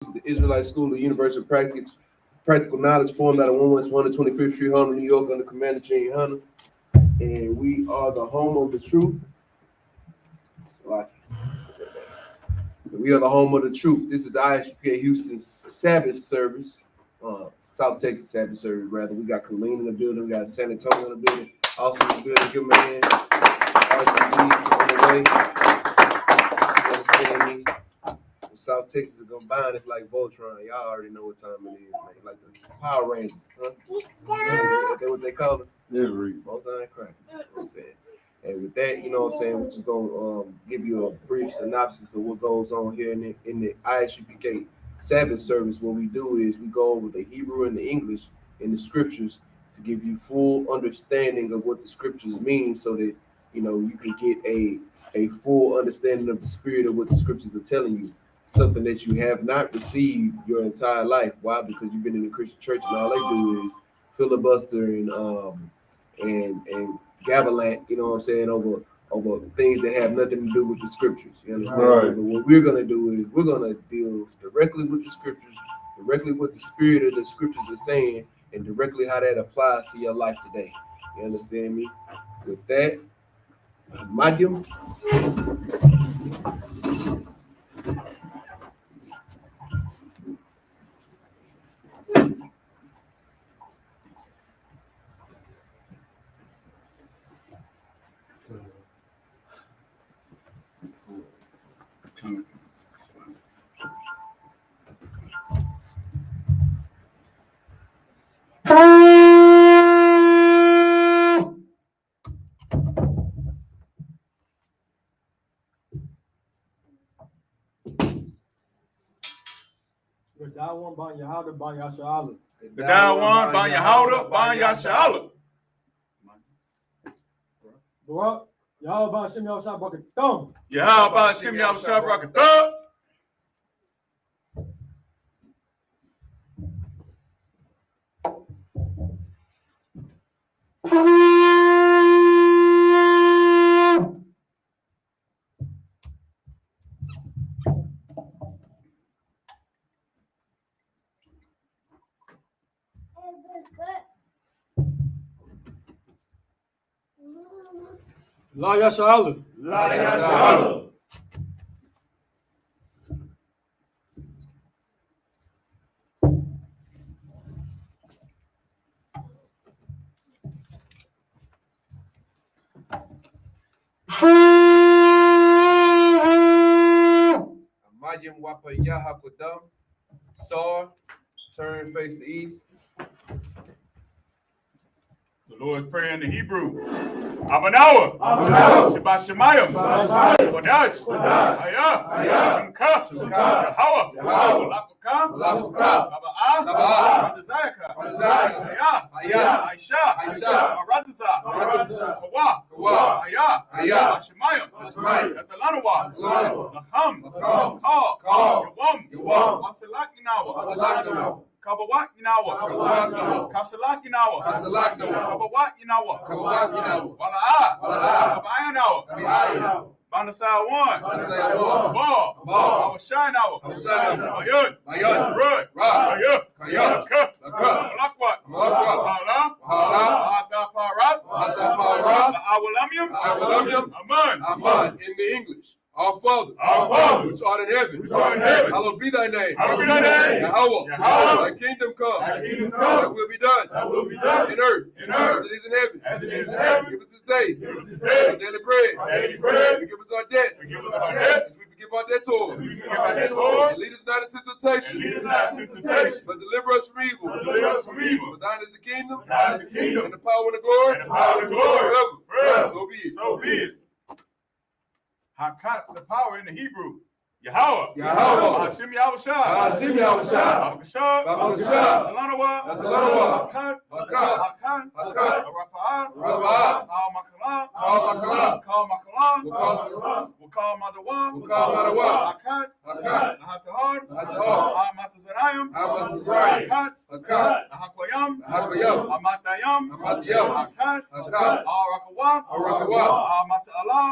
is the Israelite School of Universal Practical Knowledge, formed out of 125th Street, Harlem, New York, under Commander King YAHANNA. And we are the home of the truth. We are the home of the truth. This is the I.S.U.P.K Houston Sabbath service, South Texas Sabbath service, rather. We got Colleen in the building. We got San Antonio in the building. Also in the building. Give them a hand. on the way. You understand me? South Texas is gonna bind us like Voltron. Y'all already know what time it is, man. Like the Power Rangers, huh? That's what they call us. Yeah, both on that crack. You know what I'm saying? And with that, you know what I'm saying, we're just gonna give you a brief synopsis of what goes on here in the I.S.U.P.K Sabbath service. What we do is we go over the Hebrew and the English in the scriptures to give you full understanding of what the scriptures mean, so that you know you can get a full understanding of the spirit of what the scriptures are telling you. Something that you have not received your entire life. Why? Because you've been in the Christian church and all they do is filibuster and gavilant, you know what I'm saying, over things that have nothing to do with the scriptures. You understand? Right. But what we're gonna do is we're gonna deal directly with the scriptures, directly what the spirit of the scriptures are saying, and directly how that applies to your life today. You understand me? With that, Medium. The Dawan ban Yahada ban Yashala. The Dawan ban Yahada ban Yashala. Barak, Yahada ban Shim Yahusha Brakathum. Yahada ban Shim Yahusha Brakathum. La Yashala. La Yashala. Amayim Wapa Yahakudam. Sar, turn face to east. The Lord's Prayer in the Hebrew. Abanawa. Shabbat Shemayim. Kodash. I.S.U.P.K. Yahweh. Labaka. Aba'ah. I.S.U.P.K. Aisha. Kawa. Shemayim. Yatalanawa. Lacham. Yawam. Wasalak Kabawak Inawa, Kasalak Inawa, Kabawak Inawa, Wala'a, Kabayanawa, Banasai one, Ball, Awashai Nawa, Mayun, Rud, Ayuk, Malakwat, Hala, Awalamyam, Aman, in the English. Our Father, which art in heaven, hallowed be thy name. Yahweh, thy kingdom come. Thy will be done. In earth, as it is in heaven. Give us this day our daily bread. Forgive us our debts, as we forgive our debtors. And lead us not into temptation, but deliver us from evil. For thine is the kingdom, and the power and the glory, forever. So be it. Hakat, the power in the Hebrew. Yahweh. Hashem Yahusha. Babakashah. Alanawa. Hakan. Rapa'ah. Kal Madawa. Hakat. Nahatahar. Matazarayim. Hakat. Nahakwayam. Amatayam. Hakat. Arakawa. Mata'ala.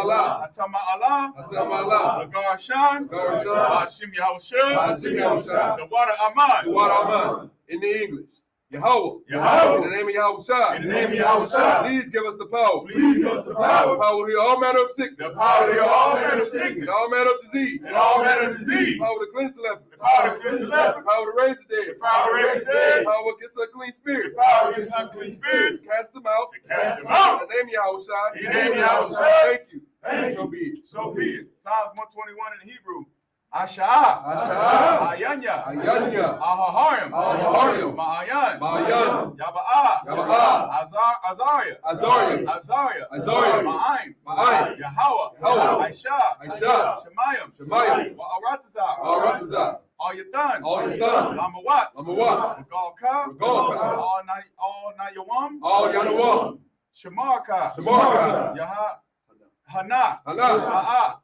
Allah. Atama Allah. Atama Allah. The Garshan. Garshan. Hashim Yahushua. Hashim Yahushua. The water Aman. The water Aman. In the English. Yahweh. Yahweh. In the name of Yahushua. In the name of Yahushua. Please give us the power. Please give us the power. The power to heal all manner of sickness. The power to heal all manner of sickness. And all manner of disease. And all manner of disease. The power to cleanse the leper. The power to cleanse the leper. The power to raise the dead. The power to raise the dead. The power against unclean spirits. The power against unclean spirits. To cast them out. To cast them out. In the name of Yahushua. In the name of Yahushua. Thank you. Thank So you. be it. So be it. Psalms 121 in Hebrew. Asha'ah. Asha'ah. Ayanya. Ayanya. Ahaharim. Ahaharim. Ma'ayan. Ma'ayan. Yaba'ah. Yaba'ah. Azariah. Azariah. Azariah. Azariah. Ma'aim. Ma'aim. Yahweh. Yahweh. Aisha. Aisha. Shemayim. Shemayim. Wa'aratazar. Aratazar. Al-Yatan. Al-Yatan. Lamawat. Lamawat. Galka. Galka. Al-Nayawam. Al-Yanawam. Shamarka. Shamarka. Hana. Hana.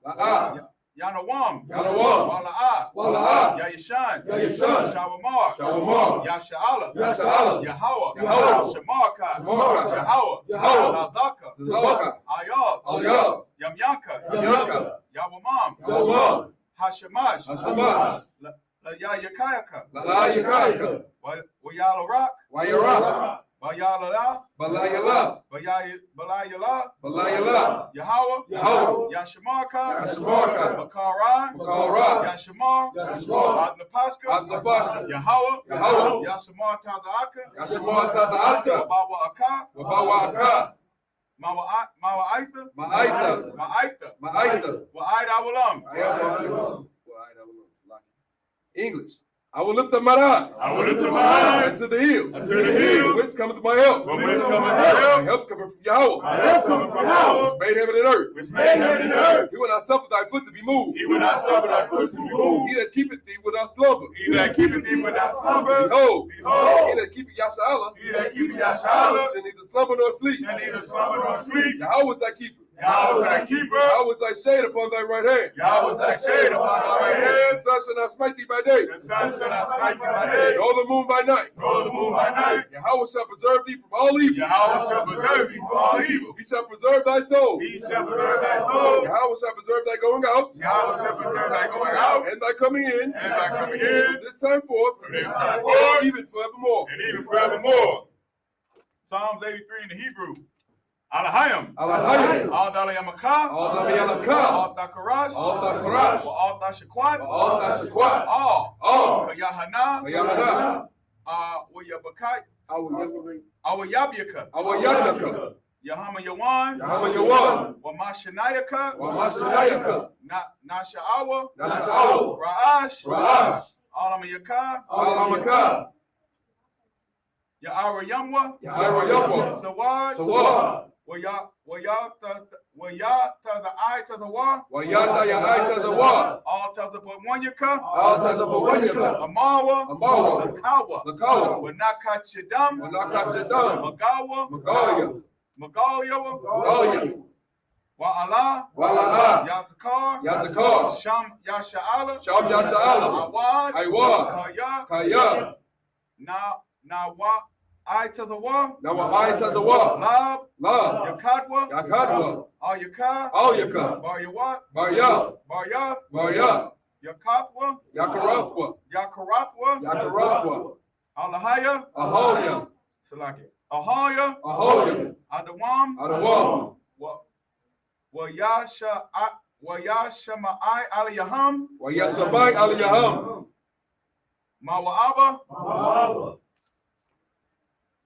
La'a. Yanawam. Yanawam. Wala'a. Wala'a. Yayishan. Yayishan. Shawamar. Shawamar. Yasha'ala. Yasha'ala. Yahweh. Yahweh. Shamarka. Shamarka. Yahweh. Yahweh. Lazaka. Zazaka. Ayab. Ayab. Yamyanka. Yamyanka. Yawamam. Yawamam. Hashamash. Hashamash. Layayakayaka. La'ayakayaka. Wayalarak. Wayarak. Bayalala. Balayala. Balayala. Balayala. Yahweh. Yahweh. Yashamarka. Yashamarka. Makaran. Makaran. Yashamar. Yashamar. Adnapaska. Adnapaska. Yahweh. Yahweh. Yasamar Tazaaka. Yashamar Tazaaka. Wabawa Aka. Wabawa Aka. Ma'aita. Ma'aita. Ma'aita. Ma'aita. Wa'aida Awalam. English. I will lift up my eyes. I will lift up my eyes unto the hills. unto the hills. Whence cometh my help? From whence cometh my help? My help cometh from Yahweh. My help cometh from Yahweh. Which made heaven and earth. Which made heaven and earth. He will not suffer thy foot to be moved. He will not suffer thy foot to be moved. He that keepeth thee will not slumber. He that keepeth thee will not slumber. Behold, Behold. he that keepeth Yasha'ala He that keepeth Yasha'ala shall neither slumber nor sleep. shall neither slumber nor sleep. Yahweh is thy keeper. Yahweh is thy keeper. Yahweh is thy shade upon thy right hand. Yahweh is thy shade upon thy right hand. The sun shall not smite thee by day, The sun shall not smite thee by day, nor the moon by night. nor the moon by night. Yahweh shall preserve thee from all evil. Yahweh shall preserve thee from all evil. He shall preserve thy soul. He shall preserve thy soul. Yahweh shall preserve thy going out Yahweh shall preserve thy going out and thy coming in and thy coming in from this time forth, from this time forth, even forevermore. and even forevermore. Psalms 83 in the Hebrew. Alahayim. Alahayim. Al Dalayamaka. Al Dalayamaka. Al Dakarash. Al Dakarash. Al Dashakwat. Al Dashakwat. All. Yahanna. Yahanna. Wayabakai. Our Yabyaka. Yadnaka. Yahama Yawan. Yahama Yawan. Wamashanayaka. Wamashanayaka. Nasha'awa. Nasha'awa. Ra'ash. Ra'ash. Alamayaka. Alamaka. Ya'ara Yamwa. Ya'ara Yamwa. Sawad. Sawad. Wayata the eye Tazawar. Wayata ya ai Tazawa. All Tazapawanyaka. Al Tazapawanyaka. Amawa. Amawa. Lakawa. Lakawa. Wanakachidam. Wanakachidam. Magawa. Magalia. Magalia. Magalia. Wa'ala. Wa'ala. Yazakar. Yazakar. Sham Yasha'ala. Sham Yasha'ala. Awad. Awad. Kaya. Kaya. Nawa. I Tazawa. Nawa ai Tazawa. Lab. Lab. Yakadwa. Yakadwa. Al Yakar. Al Yakar. Baryawat. Barya. Baryath. Barya. Yakathwa. Yakarathwa. Yakarathwa. Yakarathwa. Alahaya. Aholia. Salaki. Ahoya. Aholia. Adawam. Adawam. Wayashama'ai aliyaham. Wayasamai aliyaham. Mawa'aba.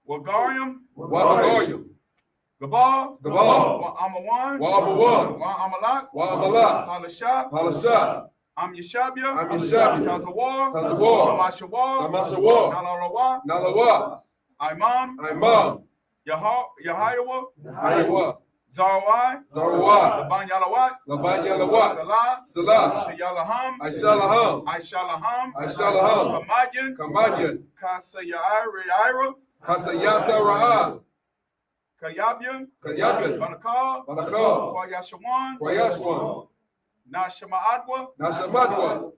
Wagarium. Wahagarium. Gabal. Gabal. Wa'amawan. Wa'amawan. Wa'amalak. Wa'amalak. Halashah. Halashah. Am Yeshabia. Am Yeshabia. Tazawar. Tazawar. Amashawar. Amashawar. Nalawa. Nalawa. Imam. Imam. Yahayawa. Yahayawa. Zarwai. Zarwai. Laban Yalawat. Laban Yalawat. Salah. Salah. Shayalaham. Aishalaham. Aishalaham. Aishalaham. Kamadyan. Kamadyan. Kasayaira. Kasayasa Ra'a. Kayabyan. Kayabyan. Banakal. Banakal. Kwayashawan. Kwayashwan. Nashamaadwa. Nashamadwa.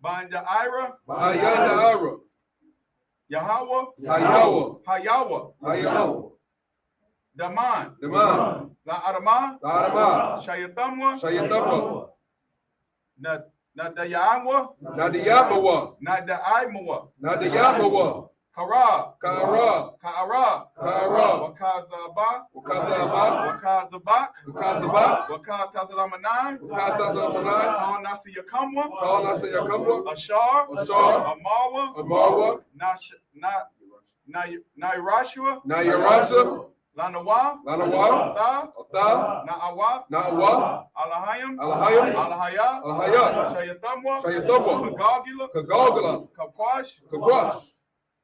Bandaira. Ba'ayanda Ara. Yahawa. Hayawa. Hayawa. Hayawa. Daman. Daman. La Adama, La Adama, Shayatamwa, Shayatamwa, Nadayawa, Nadiyamawa, Nadaimawa, Nadiyamawa, Kara, Kara, Kaara, Kara, Wakazaba, Wakazaba, Wakazabak, Wakazaba, Wakatazamanai, Wakatazamanai, Kawanasi Yakamwa, Kawanasa Yakamwa, Ashar, Ashar, Amawa, Amawa, Nairashua, Nayarasha, Lanawa, Lanawa, Ata, Ata, Naawa, Naawa, Alahayam, Alahayam, Alahaya, Alahaya, Shayatamwa, Shayatamwa, Kagagila, Kagagala, Kapwash, Kagwash,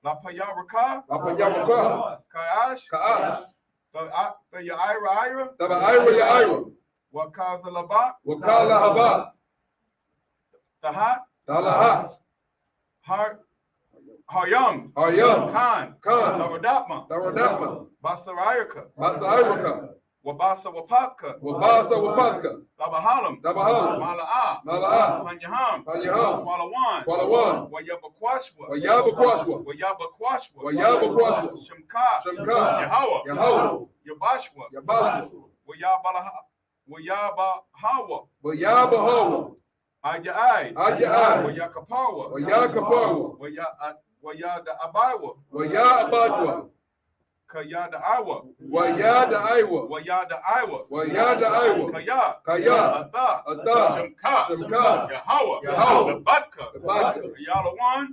Lapayaraka, Apanyamaka, Kayash, Kaash, the Yaira, Taba Ira Yaira, Wakazalaba, Wakala Haba, Tahat, Talahat, Haryam, Haryam, Khan, Khan, Laradapma, Daradapma, Basarayaka, Basa Iraka, Wabasa Wapaka, Wabasa Wapanka, Tabahalam, Dabahalam, Mala'a, Mala'a, Panyaham, Panyaham, Walawan, Walawan, Wayabakwashwa, Wayabakwashwa, Wayabakwashwa, Wayabakwashwa, Shemka, Shemka, Yahweh, Yahweh, Yabashwa, Yabashwa, Wayabahawa, Wayabahawa, Ayai, Ayai, Wayakapawa, Wayakapawa, Wayada Abawa, Wayabadwa, Kayada Awa, Wayada Iwa, Wayada Iwa, Wayada Iwa, Kaya, Kaya, Ata, Ata, Shemka, Shemka, Yahweh, Yahweh, Badka, Badka, Yalawan,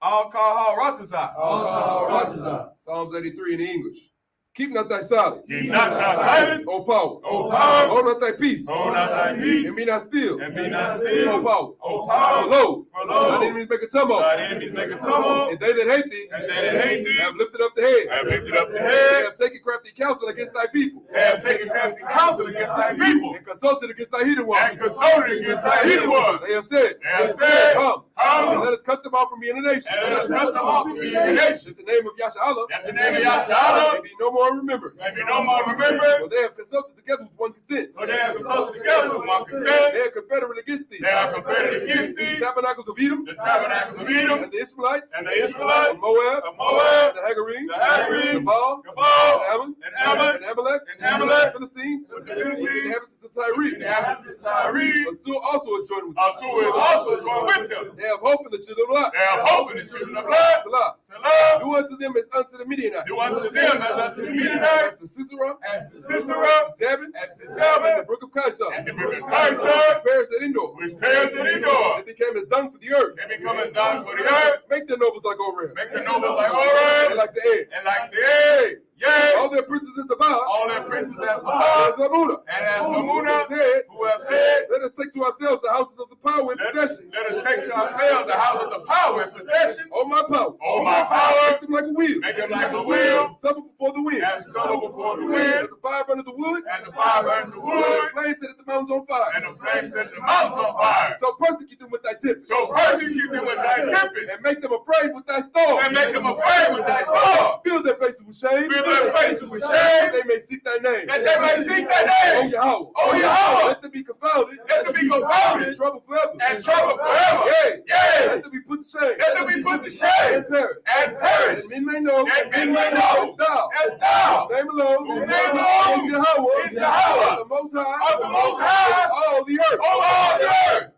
Al-Kahal Ratazah. Al-Kahal. Psalms 83 in English. Keep not thy silence. Keep not thy silence, O power. O power. Hold not thy peace. Hold not thy peace. And be not still. And be not still. O power. O power. For lo, For lo, thine enemies make a tumult. thine enemies make a tumult. And they that hate thee, And they that hate thee, have lifted up the head. have lifted up the They head. have taken crafty counsel against thy people. They have taken crafty counsel against thy people. And consulted against thy heathen ones. And consulted against thy heathen ones. They have said, They have said, Come, Come, and let us cut them off from being a nation. and let us cut them off from being a nation. That the name of Yashala That the name of Yashala may be no more remembered. may be no more remembered. For they have consulted together with one consent. So they have consulted together with one consent. They are confederate against thee. They are confederate against The thee. tabernacles of Edom, The tabernacles of Edom, and the Ishmaelites, and the Israelites, of Moab, of Moab, the Hagarine, the Hagarine, Gebal, Gebal, and Ammon, and Ammon, and Amalek, and Amalek, the Philistines, with with the the Philistines, inhabitants of Tyre. the inhabitants of Tyre. Until also is joined with So is also joined with them. They have hope in the children of light. They are hoping the children of light. Salah. Salam. Do unto them as unto the Midianites. Do unto them as unto the As Midianites, to Sisera, as to Sisera, as to Jabin, as to and the Jabin, brook of Kaisar, and the brook of which Kaisar, perished at Endor. which perished in Endor. They became as dung for the earth. They become as dung for the earth. Make their nobles like Oreb. Make the nobles like They Oreb, like to add. and like Seir. Yea, All their princes is about. all their princes as As Sabbath, Amunah. and as Hamunah, Said, who have said, let us take to ourselves the houses of the power and possession. let us take to ourselves the houses of power and possession. Oh my power. Oh, my power, Make them like a wheel. make them like a As wheel, stubble before the wind. as stubble before the As wind, the fire burns the wood. as the fire burns the And wood, the flame set the mountains on fire. and the flames set the mountains on fire. So persecute them with thy tempest. So persecute them with thy tempest, And make them afraid with thy storm. and make them afraid with thy sword. Fill their faces with shame. Fill their faces with That shame, they may seek thy name. that they may seek thy Oh name. Yahweh. Oh, Yahweh. Let them be confounded. Let them be confounded In trouble forever. and trouble forever. Yea. Yea. Let them be put to shame. Let them be put to And shame perish. and perish. And men may know. And men may know That thou. that thou, Name alone. Whose name alone Is Yahweh. is Yahweh. Of the Most High. Of the Most High. Of all the earth. O all the earth.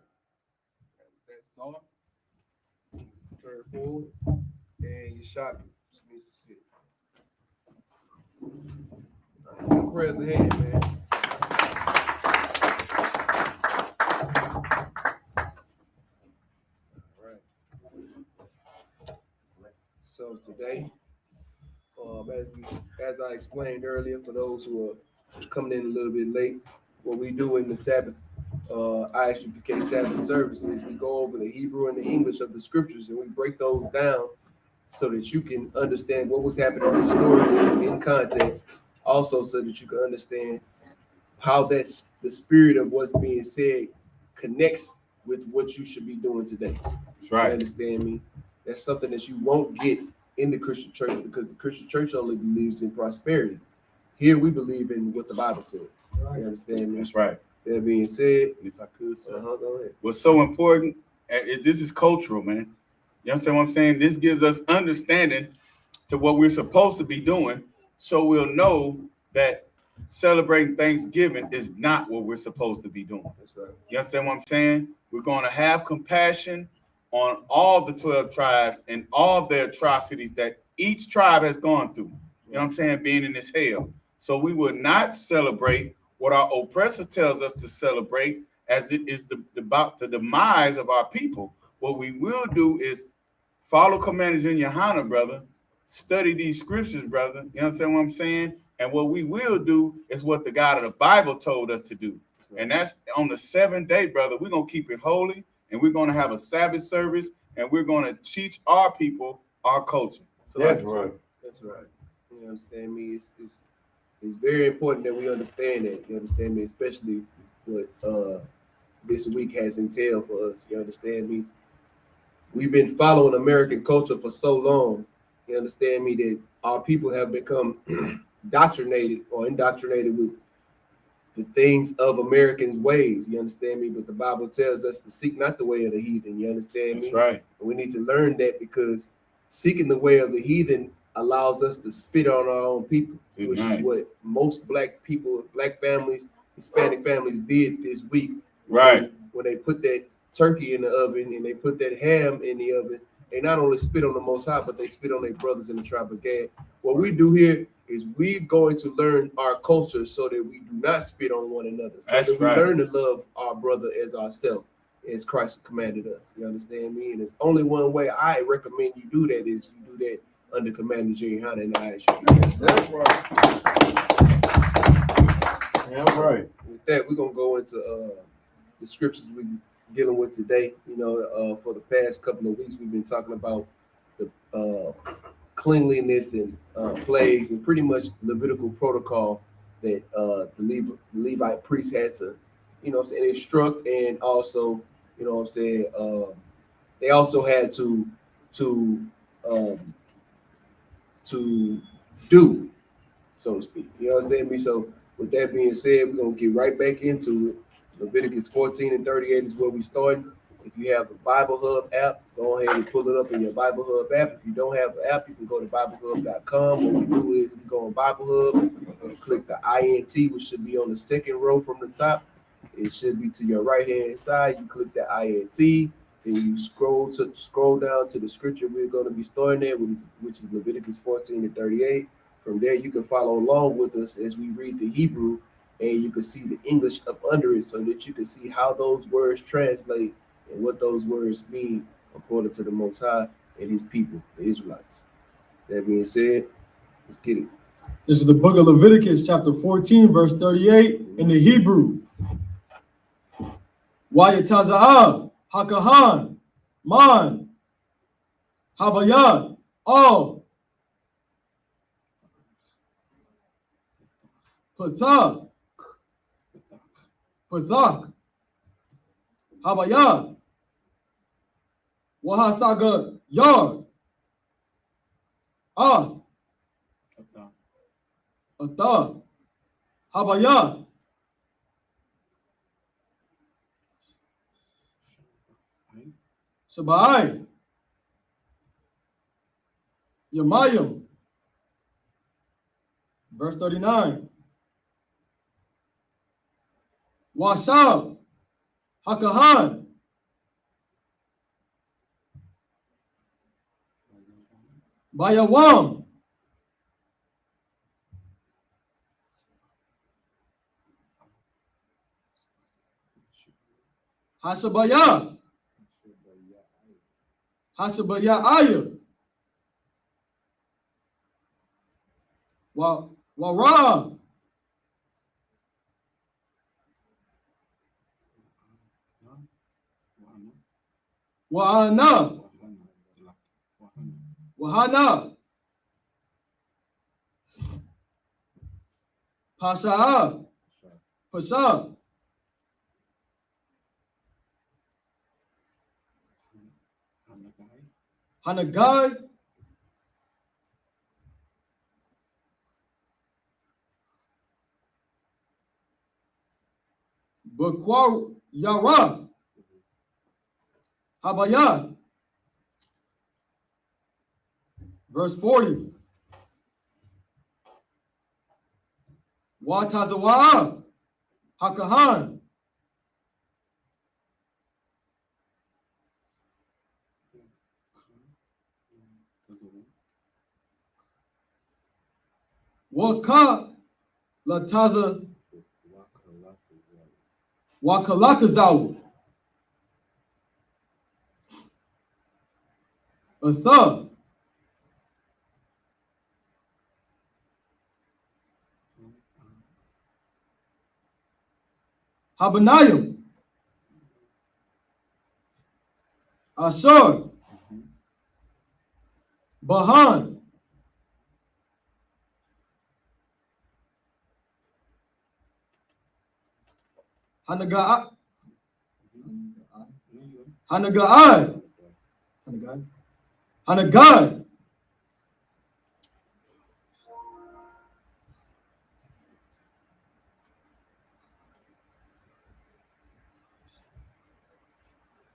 That's all. Turn forward. And you shot me. Just means to sit. Good prayers ahead, man. All right. So today, as I explained earlier, for those who are coming in a little bit late, what we do in the Sabbath, I.S.U.P.K Sabbath services, we go over the Hebrew and the English of the scriptures, and we break those down so that you can understand what was happening historically in context, also so that you can understand how that's the spirit of what's being said connects with what you should be doing today. That's You understand me? That's something that you won't get in the Christian church, because the Christian church only believes in prosperity. Here we believe in what the Bible says. You understand me? That's right. That being said, If I could, sir. go ahead. What's so important, this is cultural, man. You understand what I'm saying? This gives us understanding to what we're supposed to be doing, so we'll know that celebrating Thanksgiving is not what we're supposed to be doing. That's right. You understand what I'm saying? We're going to have compassion on all the 12 tribes and all the atrocities that each tribe has gone through. You know what I'm saying? Being in this hell. So we will not celebrate what our oppressor tells us to celebrate, as it is about the demise of our people. What we will do is follow commanders in YAHANNA, brother. Study these scriptures, brother. You understand what I'm saying? And what we will do is what the God of the Bible told us to do. And that's on the 7th day, brother. We're going to keep it holy, and we're going to have a Sabbath service, and we're going to teach our people our culture. So That's right. That's right. You understand me? It's very important that we understand that. You understand me? Especially what this week has entailed for us. You understand me? We've been following American culture for so long. You understand me? That our people have become indoctrinated with the things of Americans' ways. You understand me? But the Bible tells us to seek not the way of the heathen. You understand me? That's right. And we need to learn that, because seeking the way of the heathen allows us to spit on our own people, which is what most black people, black families, Hispanic families did this week. Right. When they put that turkey in the oven and they put that ham in the oven, they not only spit on the Most High, but they spit on their brothers in the tribe of Gad. What we do here is we're going to learn our culture so that we do not spit on one another. So That's that we right. learn to love our brother as ourselves, as Christ commanded us. You understand me? And there's only one way I recommend you do that, is you do that under Commander YAHANNA and I.S.U.P.K. That's right. That's right. With that, we're gonna go into the scriptures we're dealing with today. You know, for the past couple of weeks, we've been talking about the cleanliness and plagues and pretty much Levitical protocol that the Levite priests had to, you know what I'm saying, instruct, and also, you know what I'm saying, they also had to do, so to speak. You understand me? So with that being said, we're gonna get right back into it. Leviticus 14 and 38 is where we started. If you have the Bible Hub app, go ahead and pull it up in your Bible Hub app. If you don't have the app, you can go to BibleHub.com. What we do is we go on Bible Hub and click the INT, which should be on the second row from the top. It should be to your right hand side. You click the INT, then you scroll down to the scripture we're going to be starting there, which is Leviticus 14 and 38. From there, you can follow along with us as we read the Hebrew, and you can see the English up under it, so that you can see how those words translate and what those words mean according to the Most High and his people, the Israelites. That being said, let's get it. This is the book of Leviticus, chapter 14, verse 38 in the Hebrew. Wayataza'ah, Hakahan, Man, Habayah, all. Pathak, Habayah, Wahasaga, Yar, Atah, Habayah, Shabai, Yamayim. Verse 39. Washab, Hakahan, Bayawam, Hashabaya, Hashabaya, Wara, Wa'ana, Wahanna, Pasha, Pasha, Hanagai, Bakwar Yara, Habayah. Verse 40. Watazawa Hakahan. Waka Lataza Wakalatazawa. Atha. Habanayim. Ashur. Bahan. Hanagai. Hanagai. Hanagai.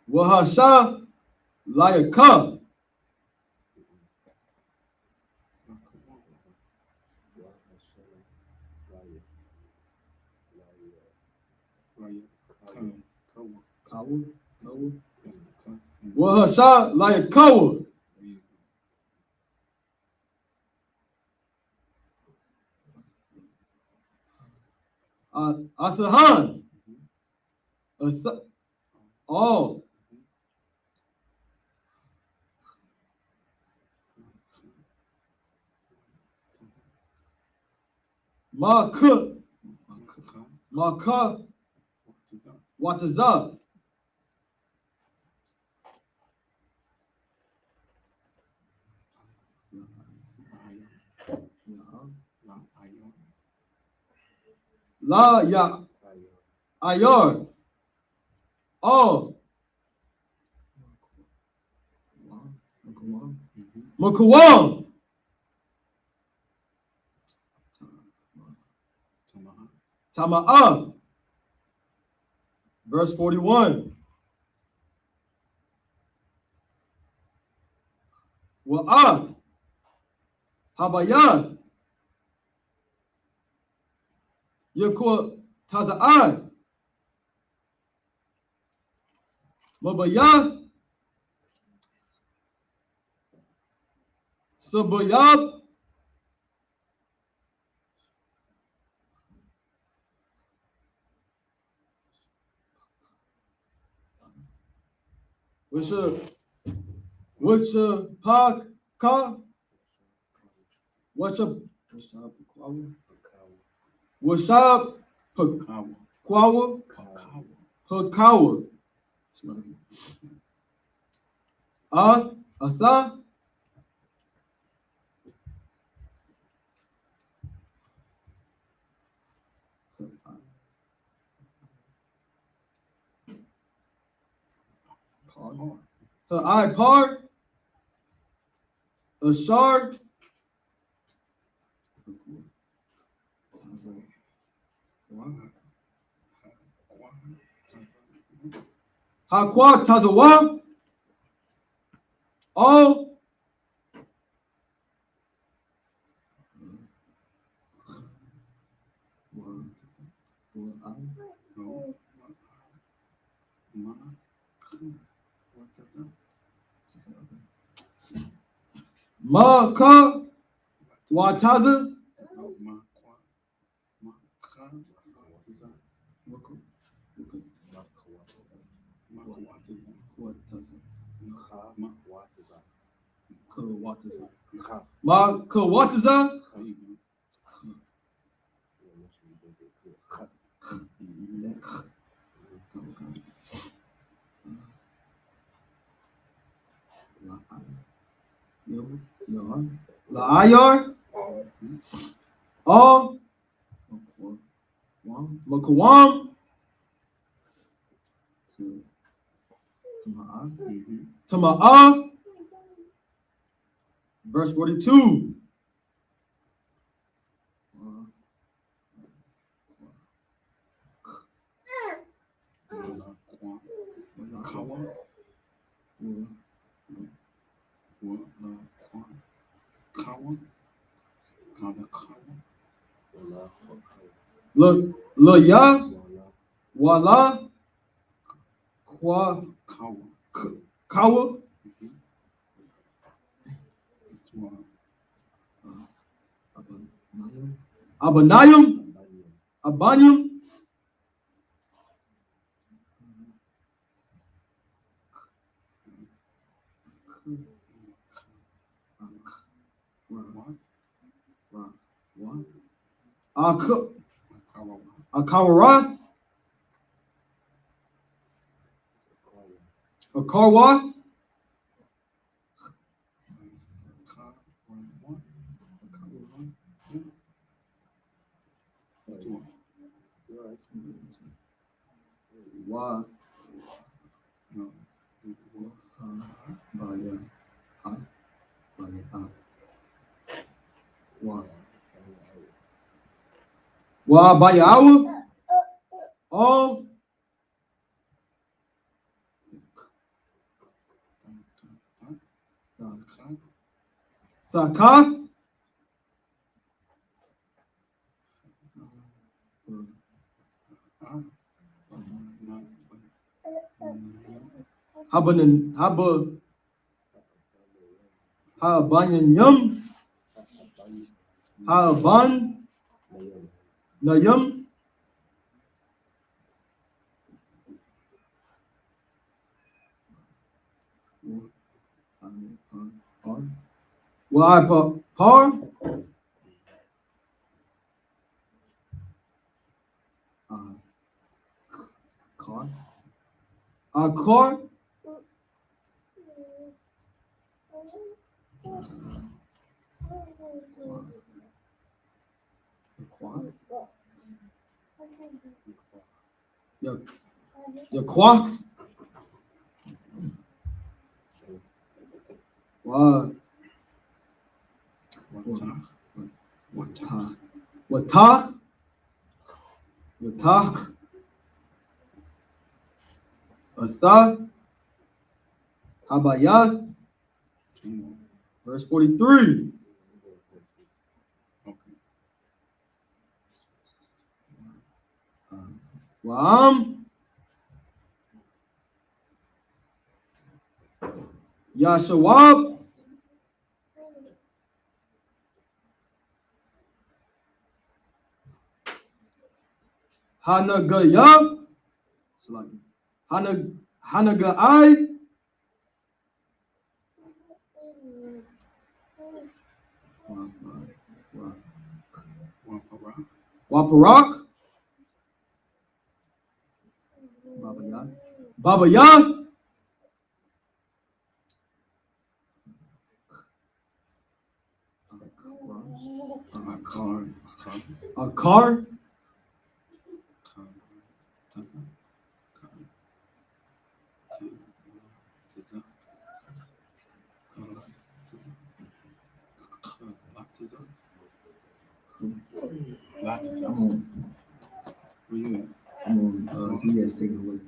Wahasha Layaka. Wahasha Layakawa. Athahan. Oh. Maka Wataza. La ya Ayar. Oh. Makawam. Tama'a. Verse 41. Wa'ah. Habayah. Yakua Taza'an. Mabayah. Sabayab. What's ka? What's Pakawa? Pakawa. Atha. Her eye part. A shark. Hakwa Tazawa. All. Maka Wataza. Maka Wataza. La Ayar. All. Makawam. Tama'a. Verse 42. Ya, Wala, Kwa, Kawa, Abanayim, Abanyam, Akawarath, Akarwath, Wa, Wa Bayawa, all Sakath, Habanyam, Haban, Nayam, Wa Par, Akar, Yakwa, Wa Wata, Yatak, Atha, Habayat, verse 43. Wa'am, Yashawab, Hanagaya, Hanagai, Waparak, Babayat, Akar, he has taken away.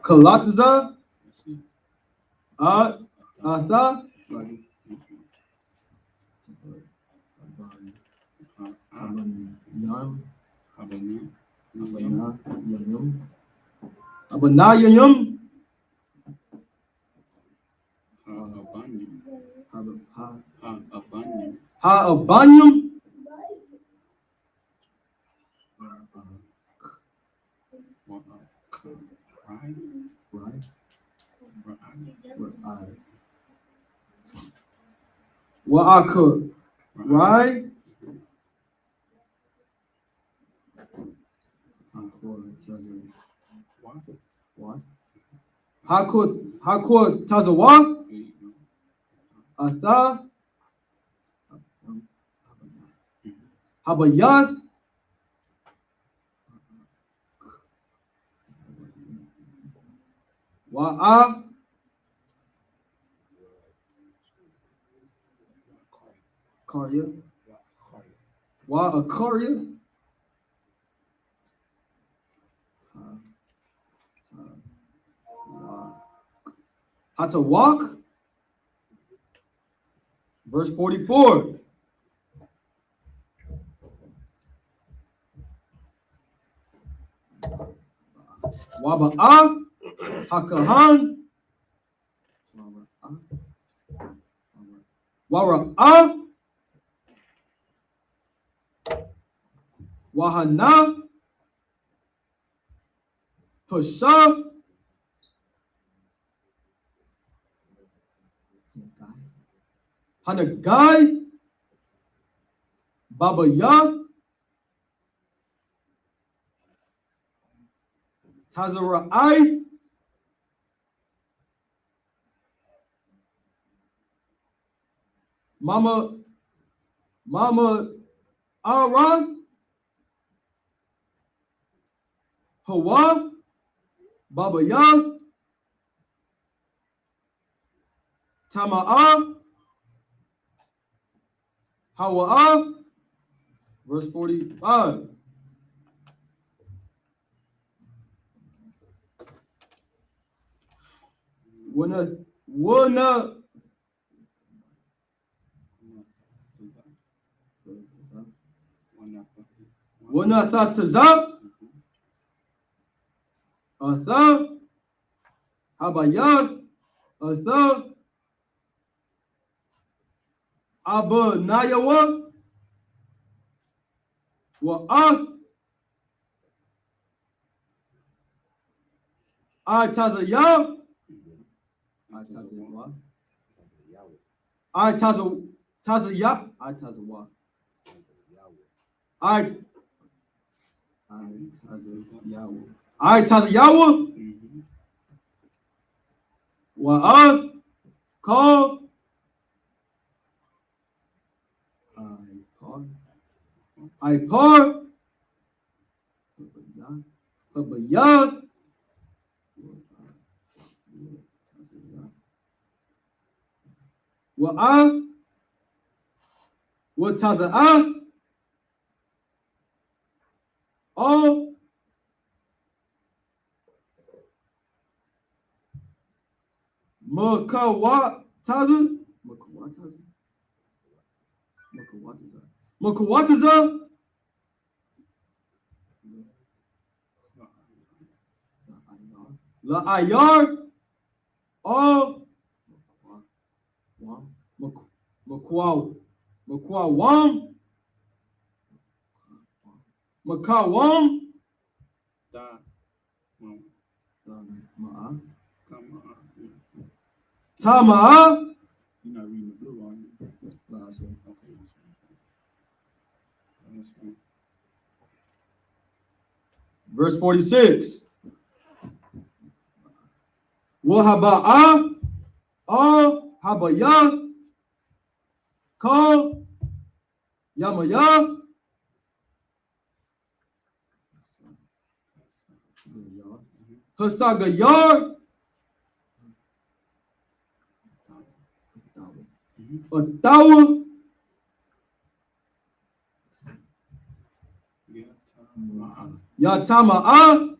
Kalatiza, Atha, Abanayam, Ha'abanyam, Wa'aka, right? What? Hakut Tazawa, Atha, Habayat, Wa'a, Karya, Wa'akarya, How to walk. Verse 44. Waba'a, Hakahan, Wara'a, Wahanna, Pasha, Hanagai, Babaya, Tazara'ai, Mama Ara, Hawa, Babaya, Tama'a, Hawa'a. Verse 45. Wana Thataza, Atha, Habayat, Atha, Abba Nayawa, Wa'ah, I-Tazayah, I-Tazayah, I-Tazawah, I-Tazayawa, Wa'ah, Call, I-Par, Habayat, Wa'ah, Wataza'ah, all Makawataza, Makawataza, La'ayar, all Makwawam, Makawam, Tama'a. You're not reading the blue, are you? No, that's right. Okay. This one. Verse 46. Wahaba'a, all Habaya, Call, Yamaya, Hasagayar, Atawa, Yatama'a,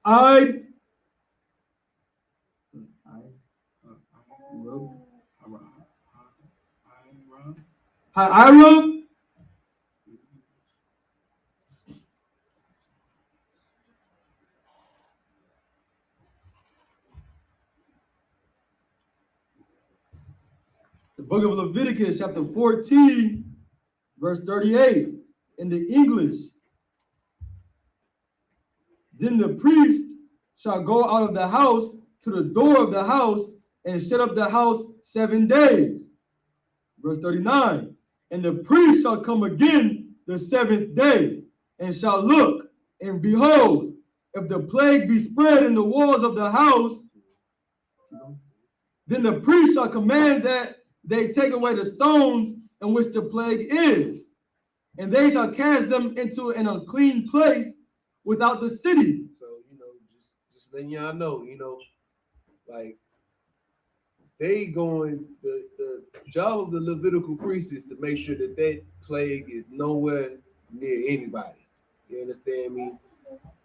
I, Ha'ara, the book of Leviticus, chapter 14, verse 38, in the English. Then the priest shall go out of the house to the door of the house and shut up the house 7 days. Verse 39, and the priest shall come again the 7th day and shall look, and behold, if the plague be spread in the walls of the house, then the priest shall command that they take away the stones in which the plague is, and they shall cast them into an unclean place without the city. So, just letting y'all know, like they going, the job of the Levitical priest is to make sure that that plague is nowhere near anybody. You understand me?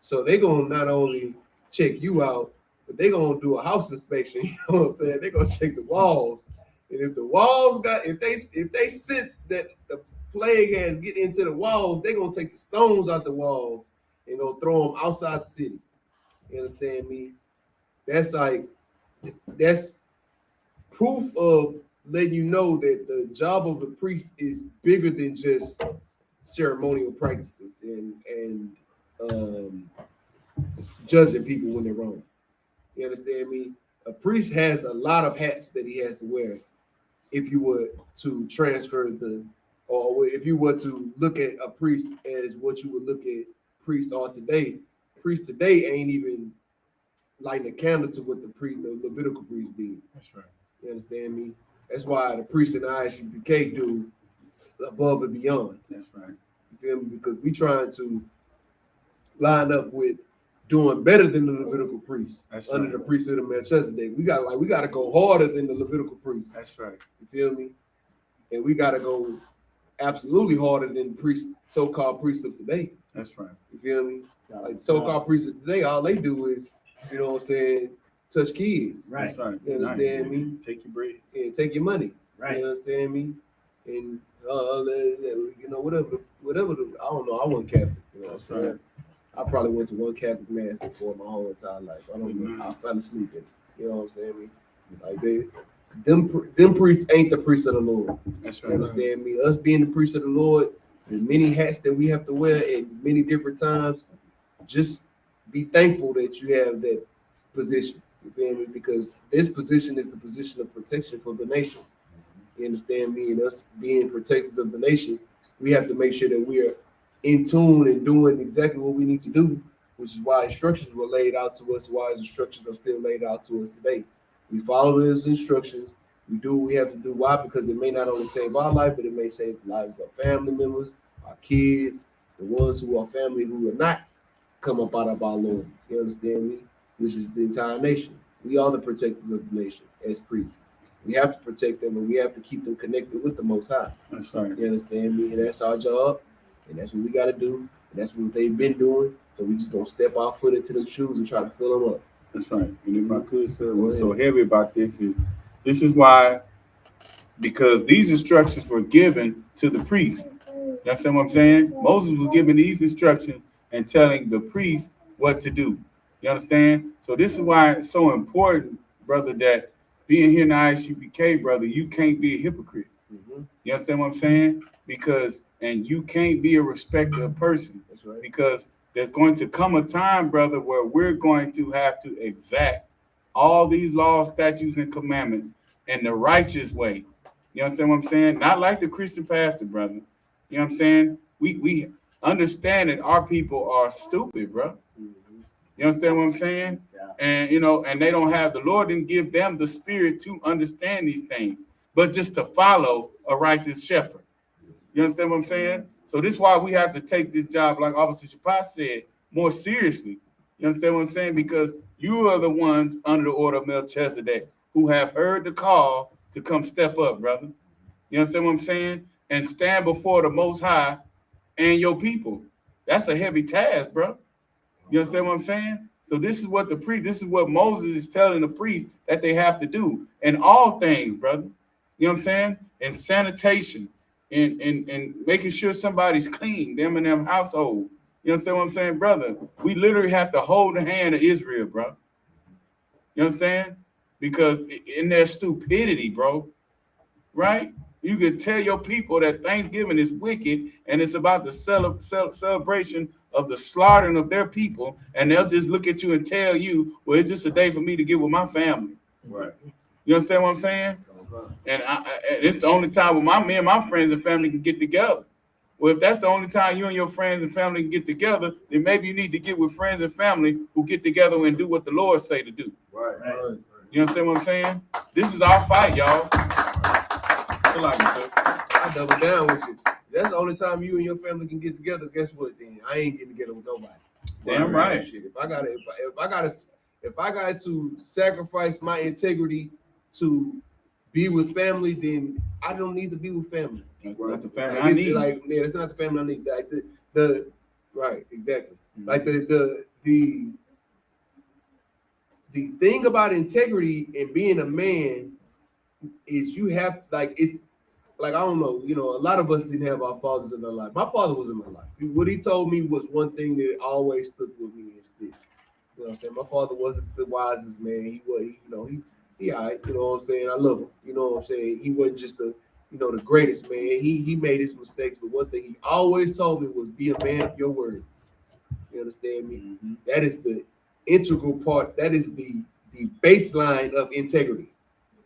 So they gonna not only check you out, but they gonna do a house inspection. You know what I'm saying? They gonna check the walls, and if the walls if they sense that the plague has get into the walls, they gonna take the stones out the walls and gonna throw them outside the city. You understand me? That's proof of letting you know that the job of the priest is bigger than just ceremonial practices and judging people when they're wrong. You understand me? A priest has a lot of hats that he has to wear if you were to transfer or if you were to look at a priest as what you would look at priests are today. Priests today ain't even lighting a candle to what the Levitical priest did. That's right. You understand me? That's why the priests in the I.S.U.P.K do above and beyond. That's right. You feel me? Because we trying to line up with doing better than the Levitical priest. That's under right. the priesthood of Melchizedek. We got to go harder than the Levitical priest. That's right. You feel me? And we got to go absolutely harder than so-called priests of today. That's right. You feel me? Like so-called priests of today, all they do is, you know what I'm saying, touch kids. Right. That's right. You understand me? Take your bread. And take your money. Right. You understand me? And you know, whatever. I don't know. I wasn't Catholic. You know what I'm saying? Right. I probably went to one Catholic mass before my whole entire life. I don't know. I fell asleep in it. You know what I'm saying? Like them priests ain't the priests of the Lord. That's You right. understand me? Us being the priests of the Lord, the many hats that we have to wear at many different times, just be thankful that you have that position. You feel me? Because this position is the position of protection for the nation. You understand me? And us being protectors of the nation, we have to make sure that we are in tune and doing exactly what we need to do, which is why instructions were laid out to us, why instructions are still laid out to us today. We follow those instructions. We do what we have to do. Why? Because it may not only save our life, but it may save the lives of family members, our kids, the ones who are family who will not come up out of our loins. You understand me? Which is the entire nation. We are the protectors of the nation as priests. We have to protect them, and we have to keep them connected with the Most High. That's right. You understand me? And that's our job, and that's what we got to do, and that's what they've been doing. So we just gonna step our foot into them shoes and try to fill them up. That's right. And if I could say what's so heavy about this is why, because these instructions were given to the priest. That's what I'm saying. Moses was giving these instructions and telling the priest what to do. You understand? So this is why it's so important, brother, that being here in the I.S.U.P.K, brother, you can't be a hypocrite. Mm-hmm. You understand what I'm saying? And you can't be a respecter of person. That's right. Because there's going to come a time, brother, where we're going to have to exact all these laws, statutes, and commandments in the righteous way. You understand what I'm saying? Not like the Christian pastor, brother. You know what I'm saying? We understand that our people are stupid, bro. Mm-hmm. You understand what I'm saying? Yeah. And and they don't have, the Lord didn't give them the spirit to understand these things, but just to follow a righteous shepherd. You understand what I'm saying? So this is why we have to take this job, like Officer Shapai said, more seriously. You understand what I'm saying? Because you are the ones under the order of Melchizedek who have heard the call to come step up, brother. You understand what I'm saying? And stand before the Most High and your people. That's a heavy task, bro. You understand what I'm saying? So this is what this is what Moses is telling the priest that they have to do in all things, brother. You know what I'm saying? In sanitation, in making sure somebody's clean, them and their household. You understand what I'm saying, brother? We literally have to hold the hand of Israel, bro. You understand? Because in their stupidity, bro, right? You could tell your people that Thanksgiving is wicked and it's about the celebration of the slaughtering of their people, and they'll just look at you and tell you, well, it's just a day for me to get with my family. Right. You understand what I'm saying? And it's the only time when me and my friends and family can get together. Well, if that's the only time you and your friends and family can get together, then maybe you need to get with friends and family who get together and do what the Lord say to do. Right. You understand what I'm saying? This is our fight, y'all. I like it, sir. I double down with you. That's the only time you and your family can get together. Guess what? Then I ain't getting together with nobody. Damn right. Shit. If I got to sacrifice my integrity to be with family, then I don't need to be with family. That's not the family Like, I need. that's not the family I need. Like the right, exactly. Mhm. Like the the thing about integrity and being a man is you have like it's like I don't know, a lot of us didn't have our fathers in our life. My father was in my life. What he told me was one thing that always stuck with me is this. You know what I'm saying? My father wasn't the wisest man. He was, he all right, you know what I'm saying? I love him. You know what I'm saying? He wasn't just the greatest man. He made his mistakes, but one thing he always told me was be a man of your word. You understand me? Mm-hmm. That is the integral part. That is the baseline of integrity.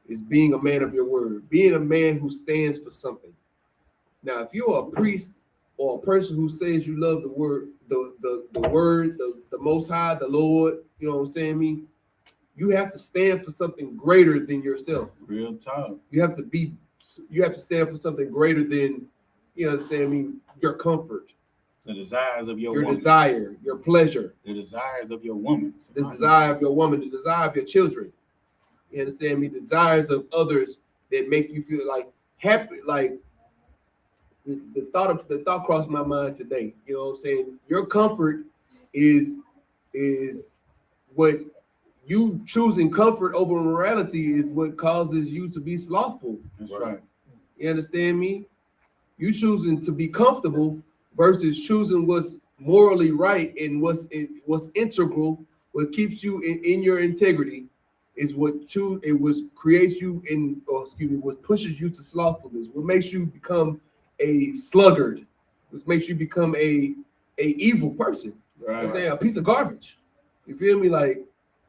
Is being a man of your word, being a man who stands for something. Now, if you're a priest or a person who says you love the word, the Most High, the Lord, you know what I'm saying? You have to stand for something greater than yourself. Real talk. You have to stand for something greater than, you know what I'm saying? Your comfort, The desires of your your woman. desire, your pleasure, The desires of your woman. the desire of your woman, the desire of your children. You understand me? Desires of others that make you feel like happy. Like the thought crossed my mind today. You know what I'm saying? Your comfort is what you choosing comfort over morality is what causes you to be slothful. That's right. You understand me? You choosing to be comfortable versus choosing what's morally right and what's integral, what keeps you in your integrity. Is what creates you what pushes you to slothfulness, what makes you become a sluggard, what makes you become a evil person. Right. I'm saying a piece of garbage. You feel me? Like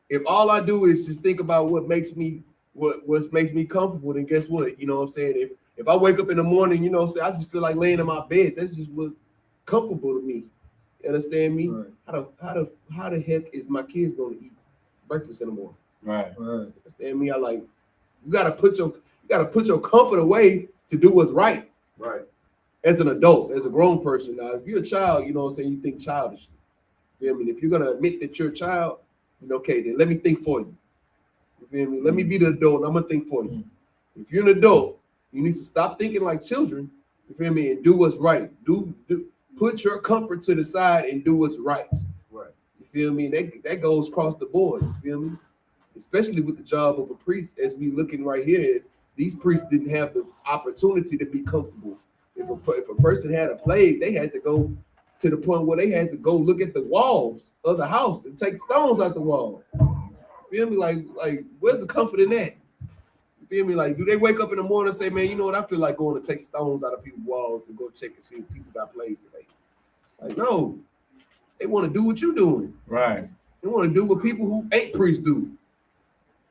if all I do is just think about what makes me comfortable, then guess what? You know what I'm saying? If I wake up in the morning, you know what I'm saying, I just feel like laying in my bed. That's just what's comfortable to me. You understand me? Right. How the heck is my kids gonna eat breakfast in the morning? Right. Understand me? I like you gotta put your comfort away to do what's right. Right. As an adult, as a grown person. Now, if you're a child, you know what I'm saying, you think childish. You feel me? If you're gonna admit that you're a child, okay, then let me think for you. You feel me? Let me be the adult and I'm gonna think for you. If you're an adult, you need to stop thinking like children, you feel me, and do what's right. Do put your comfort to the side and do what's right. Right. You feel me? That goes across the board, you feel me? Especially with the job of a priest, as we looking right here, is these priests didn't have the opportunity to be comfortable. If a person had a plague, they had to go to the point where they had to go look at the walls of the house and take stones out the wall. You feel me? Like where's the comfort in that? You feel me? Like, do they wake up in the morning and say, man, you know what? I feel like going to take stones out of people's walls and go check and see if people got plagues today. Like, no, they want to do what you're doing. Right. They want to do what people who ain't priests do.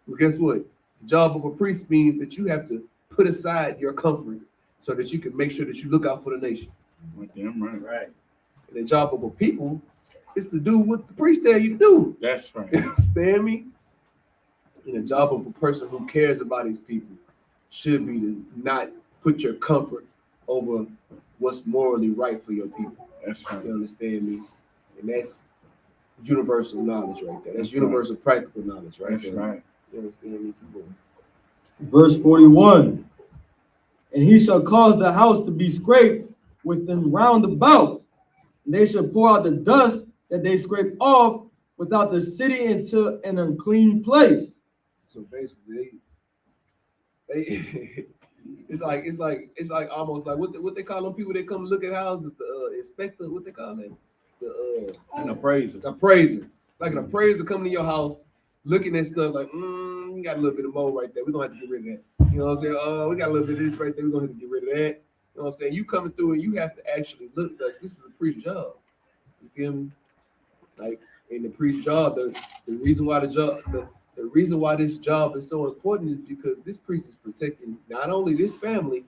Well, guess what? The job of a priest means that you have to put aside your comfort so that you can make sure that you look out for the nation. Damn right. Right. And the job of a people is to do what the priest tell you to do. That's right. You understand me? And the job of a person who cares about his people should be to not put your comfort over what's morally right for your people. That's right. You understand me? And that's universal knowledge right there. That's That's universal practical knowledge right That's there. right. You understand me? Keep going. Verse 41. And he shall cause the house to be scraped within round about, and they shall pour out the dust that they scrape off without the city into an unclean place. So basically, they it's like almost like what they call them people that come look at houses, the inspector, what they call it, An appraiser. Like an appraiser coming to your house, looking at stuff like, you got a little bit of mold right there. We're gonna have to get rid of that. You know what I'm saying? We got a little bit of this right there. We're gonna have to get rid of that. You know what I'm saying? You coming through and you have to actually look like this is a priest's job. You feel me? Like in the priest's job, the reason why the reason why this job is so important is because this priest is protecting not only this family,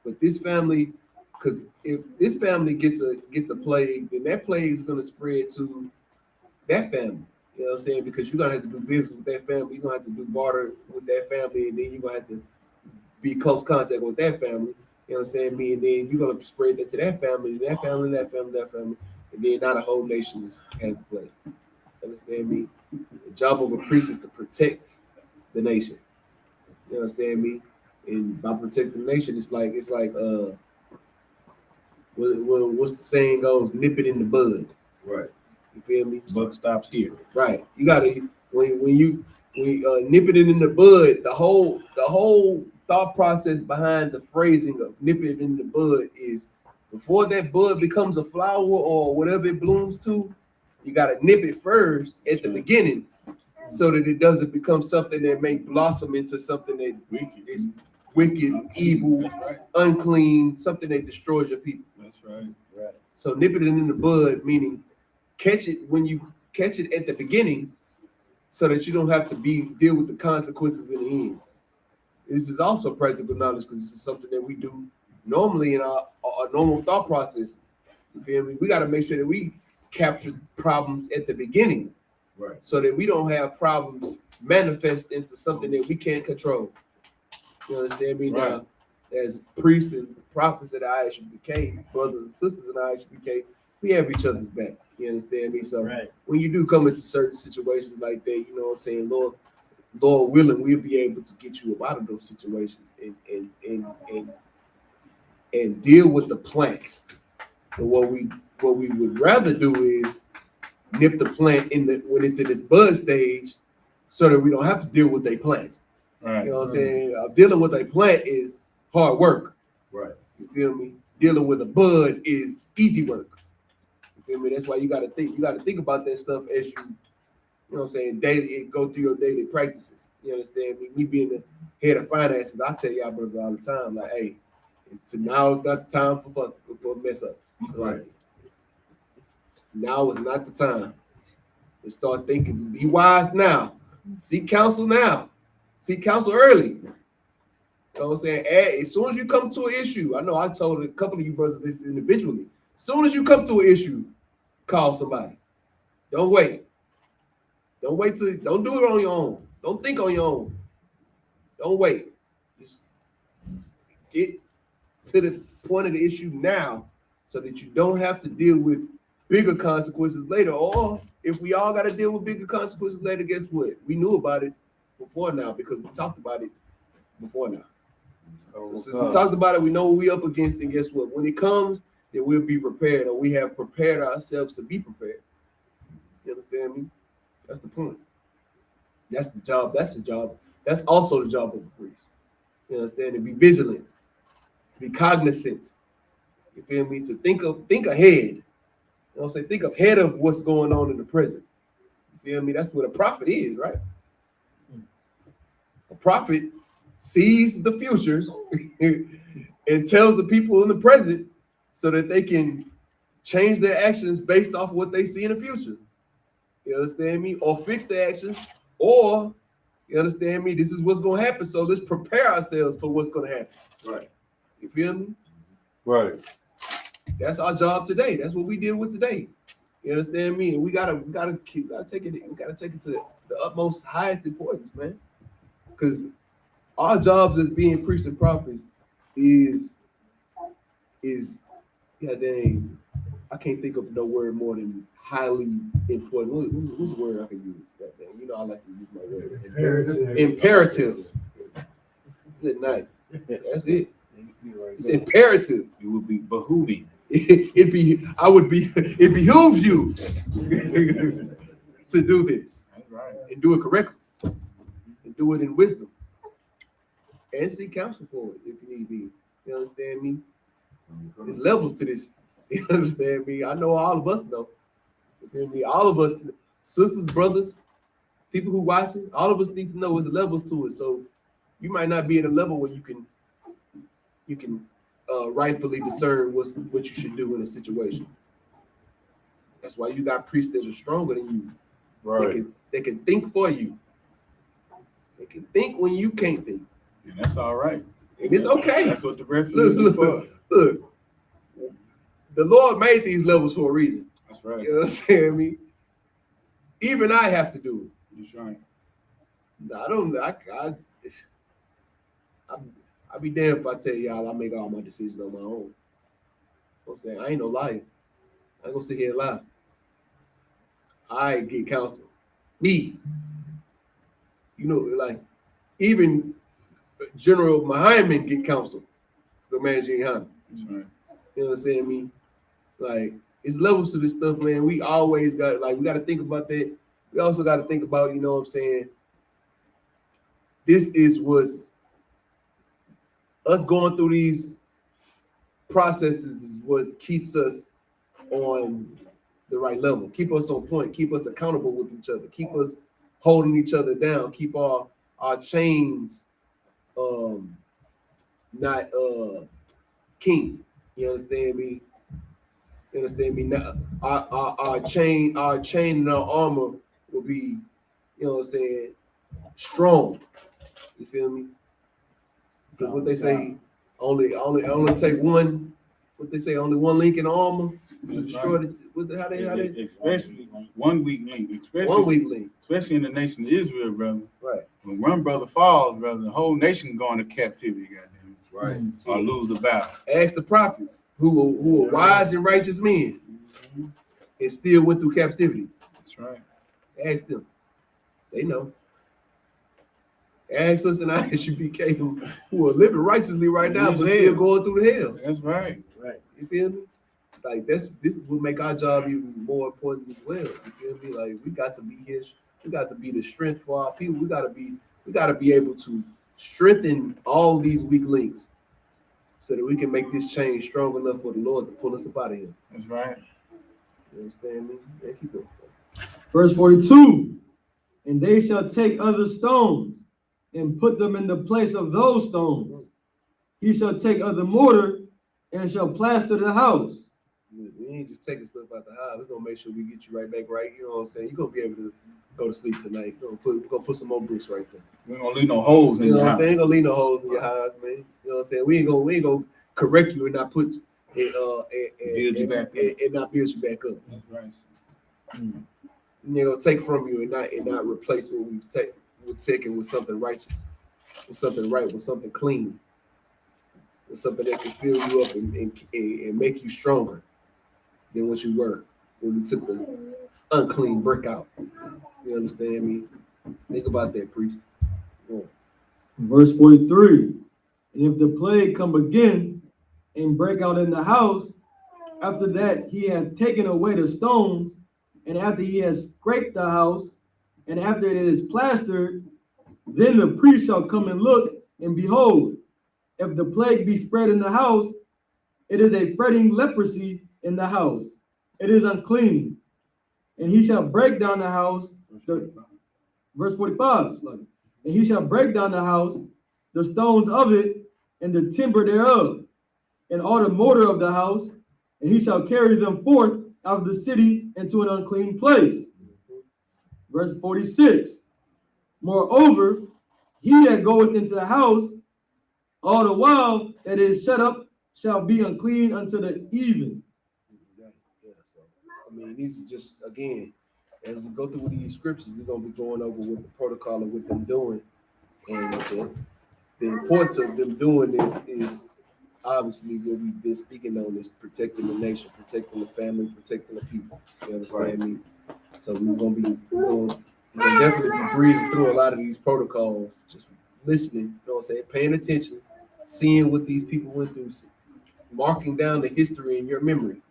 but this family, because if this family gets a plague, then that plague is gonna spread to that family. You know what I'm saying? Because you're gonna have to do business with that family, you're gonna have to do barter with that family, and then you're gonna have to be close contact with that family. You know what I'm saying? And then you're gonna spread that to that family, that family, that family, that family, and then now the whole nation has the plague. Understand me? The job of a priest is to protect the nation. You understand me? And by protecting the nation, it's like what's the saying goes, nip it in the bud. Right. You feel me? Buck stops here. Right. You gotta when we nip it in the bud. The whole thought process behind the phrasing of nip it in the bud is before that bud becomes a flower or whatever it blooms to, you gotta nip it first at the beginning so that it doesn't become something that may blossom into something that is wicked, evil, unclean, something that destroys your people. That's right. So nip it in the bud, meaning catch it when you catch it at the beginning, so that you don't have to deal with the consequences in the end. This is also practical knowledge because this is something that we do normally in our normal thought processes. You feel me? We got to make sure that we capture problems at the beginning, Right. so that we don't have problems manifest into something that we can't control. You understand me? Right. Now, as priests and prophets at I.S.U.P.K, brothers and sisters in I.S.U.P.K, we have each other's back. You understand me? So when you do come into certain situations like that, you know what I'm saying, Lord willing, we'll be able to get you out of those situations and deal with the plants. And what we would rather do is nip the plant when it's in its bud stage, so that we don't have to deal with their plants. Right. You know what I'm saying? Dealing with a plant is hard work. Right. You feel me? Dealing with a bud is easy work. You feel me? That's why you gotta think. You gotta think about that stuff as you know what I'm saying, daily, go through your daily practices. You understand me? Me being the head of finances, I tell y'all brothers all the time, like, hey, now is not the time for mess up. Right. Now is not the time to start thinking. To be wise now. Seek counsel now. Seek counsel early. You know what I'm saying? As soon as you come to an issue, I know I told a couple of you brothers this individually. As soon as you come to an issue, call somebody. Don't wait. Don't wait don't do it on your own. Don't think on your own. Don't wait. Just get to the point of the issue now so that you don't have to deal with bigger consequences later. Or if we all got to deal with bigger consequences later, guess what? We knew about it before now because we talked about it before now. Since we talked about it, we know what we up against, and guess what? When it comes, then we'll be prepared, or we have prepared ourselves to be prepared. You understand me? That's the point. That's the job. That's the job. That's also the job of the priest. You understand? To be vigilant, be cognizant. You feel me? To think ahead. You know what I'm saying? Think ahead of what's going on in the present. You feel me? That's what a prophet is, right? A prophet sees the future and tells the people in the present so that they can change their actions based off of what they see in the future. You understand me? Or fix the actions, or you understand me? This is what's going to happen. So let's prepare ourselves for what's going to happen. Right. You feel me? Right. That's our job today. That's what we deal with today. You understand me? And we gotta take it. We gotta take it to the utmost highest importance, man. Because our jobs as being priests and prophets is goddamn. I can't think of no word more than highly important. What's the word I can use? Goddamn. You know I like to use my word. Imperative. Good night. That's it. It's imperative. It would be behooving. It behooves you to do this. That's right. And do it correctly. And do it in wisdom. And seek counsel for it if you need be. You understand me? There's levels to this. You understand me? I know all of us know. You feel me? All of us, sisters, brothers, people who watching, all of us need to know there's levels to it. So you might not be at a level where you can rightfully discern what you should do in a situation. That's why you got priests that are stronger than you. Right. They can think for you. They can think when you can't think. And that's all right. And it's okay. That's what the refuge is for. Look. The Lord made these levels for a reason. That's right. You know what I'm saying? Me, even I have to do it. That's right. I don't. I'd be damned if I tell y'all I make all my decisions on my own. You know what I'm saying? I ain't no liar. I ain't gonna sit here and lie. I get counsel. Me. You know, like even General Muhammad get counsel. The man YAHANNA. That's right. You know what I'm saying? Me, like it's levels to this stuff, man. We always got we got to think about that. We also got to think about, you know what I'm saying, this is what's us going through these processes is what keeps us on the right level, keep us on point, keep us accountable with each other, keep us holding each other down, keep our chains not kinked. You understand me? You understand me? Now our chain and our armor will be, you know what I'm saying, strong. You feel me? Because what they say, only take one. What they say, only one link in the armor to destroy it. How they especially one weak link, especially one weak link, especially in the nation of Israel, brother. right? When one brother falls, brother, the whole nation going to captivity, goddamn, Right. or lose a battle. Ask the prophets who are wise and righteous men and still went through captivity. That's right. Ask them. They know. Ask us in I.S.U.P.K who are living righteously right now, but still going through the hell. That's right. Right. You feel me? Like this will make our job even more important as well. You feel me? Like we got to be here. We got to be the strength for our people. We got to be able to strengthen all these weak links so that we can make this change strong enough for the Lord to pull us up out of here. That's right. You understand me? Yeah, keep going. Verse 42, and they shall take other stones and put them in the place of those stones. He shall take other mortar and shall plaster the house. We ain't just taking stuff out the house. We're gonna make sure we get you right back right. You know what I'm saying? You're gonna be able to go to sleep tonight. We're gonna put some more bricks right there. We ain't gonna leave no holes in You know your what I'm house. saying? Ain't gonna leave no holes in your house, man. You know what I'm saying? We ain't gonna correct you and not put Build you back up. and not build you back up. That's right. And they're gonna take from you and not replace what we're taking with something righteous, with something right, with something clean, with something that can fill you up and make you stronger than what you were when we took the unclean brick out. You understand me? Think about that, priest. Yeah. Verse 43, and if the plague come again and break out in the house, after that he hath taken away the stones, and after he has scraped the house, and after it is plastered, then the priest shall come and look, and behold, if the plague be spread in the house, it is a fretting leprosy in the house. It is unclean. And he shall break down the house. Verse 45. And he shall break down the house, the stones of it, and the timber thereof, and all the mortar of the house, and he shall carry them forth out of the city into an unclean place. Verse 46. Moreover, he that goeth into the house, all the while that is shut up, shall be unclean until the even. Yeah, so I mean, these are just, again, as we go through these scriptures, we're gonna be going over what the protocol of what them doing, and the importance of them doing this is obviously what we've been speaking on, is protecting the nation, protecting the family, protecting the people. You understand me? So we're gonna definitely be breezing through a lot of these protocols, just listening, you know what I'm saying, paying attention, seeing what these people went through, marking down the history in your memory,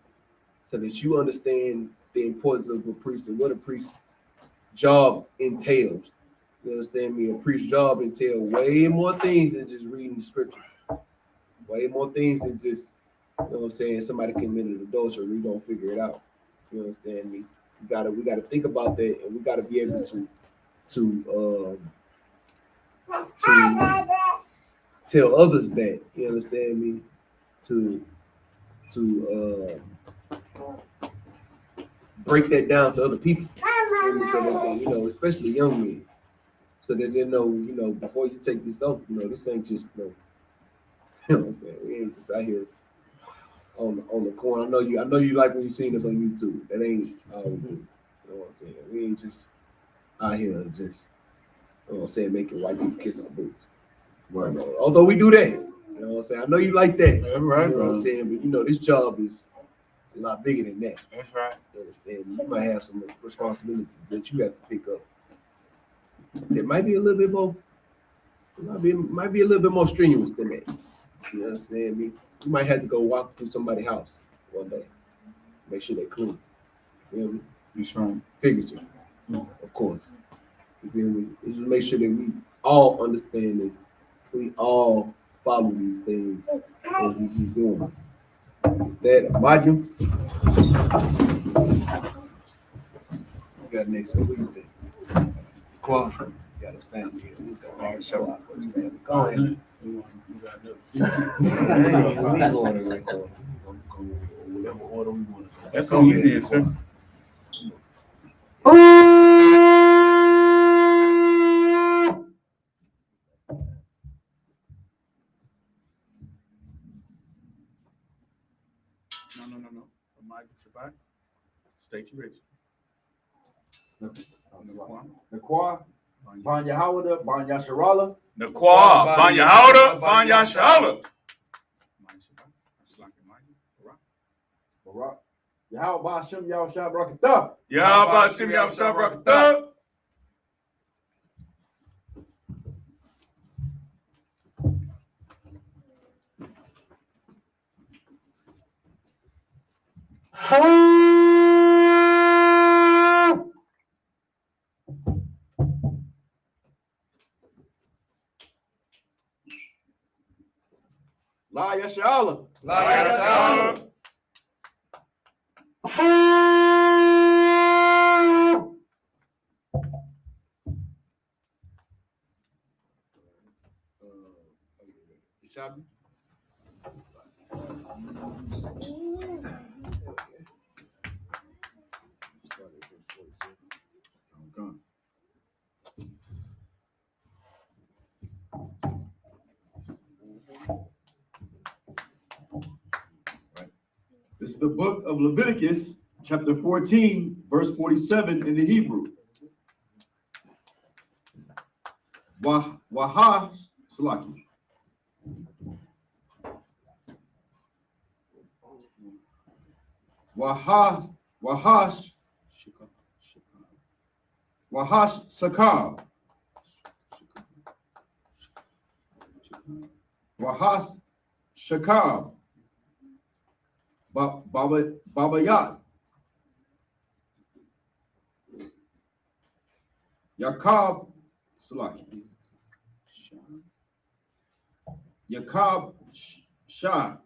so that you understand the importance of a priest and what a priest's job entails. You understand me? A priest's job entails way more things than just reading the scriptures. Way more things than just, you know what I'm saying, somebody committed adultery, we gonna figure it out. You understand me? We gotta think about that, and we gotta be able to tell others that, you understand me, to break that down to other people, so that they, you know, especially young men, so that they know, you know, before you take this off, you know, this ain't just no, you know what I'm saying, we ain't just out here on the corner. I know you like when you seen us on YouTube. That ain't all we do. You know what I'm saying? We ain't just out here just, you know what I'm saying, making white people kiss our boots. Right. Although we do that. You know what I'm saying? I know you like that. That's right, you know what I'm saying? But you know, this job is a lot bigger than that. That's right. You understand? You might have some responsibilities that you have to pick up. That might be a little bit more, might be a little bit more strenuous than that. You understand me? You might have to go walk through somebody's house one day, make sure they're clean. You feel me? That's right. Figurative, of course. You feel me? Just make sure that all understand this. We all follow these things and we keep doing that. Imagine. You got next. What do you think? Qual? Got his family here. We got all show out for his family. Go ahead. We going to record. Whatever order we want to go. That's on you then, sir. No. Mike Shabbat. State your register. Nakwa, Ban Yahawada, Ban Yasharala, Nakwa, Ban Yahawda, Ban Yashala. Barak, Yahweh Ba'ashem Yahweh Shah Barakatah. Yahweh Ba'ashem Yahweh Shah Barakatah. La Yashala. La Yashala. Shabby. This is the book of Leviticus, chapter 14, verse 47 in the Hebrew. Wahash Salaki. Wahash Sakab. Wahash Shakab. Babayat. Yakab Salaki. Yakab Shah.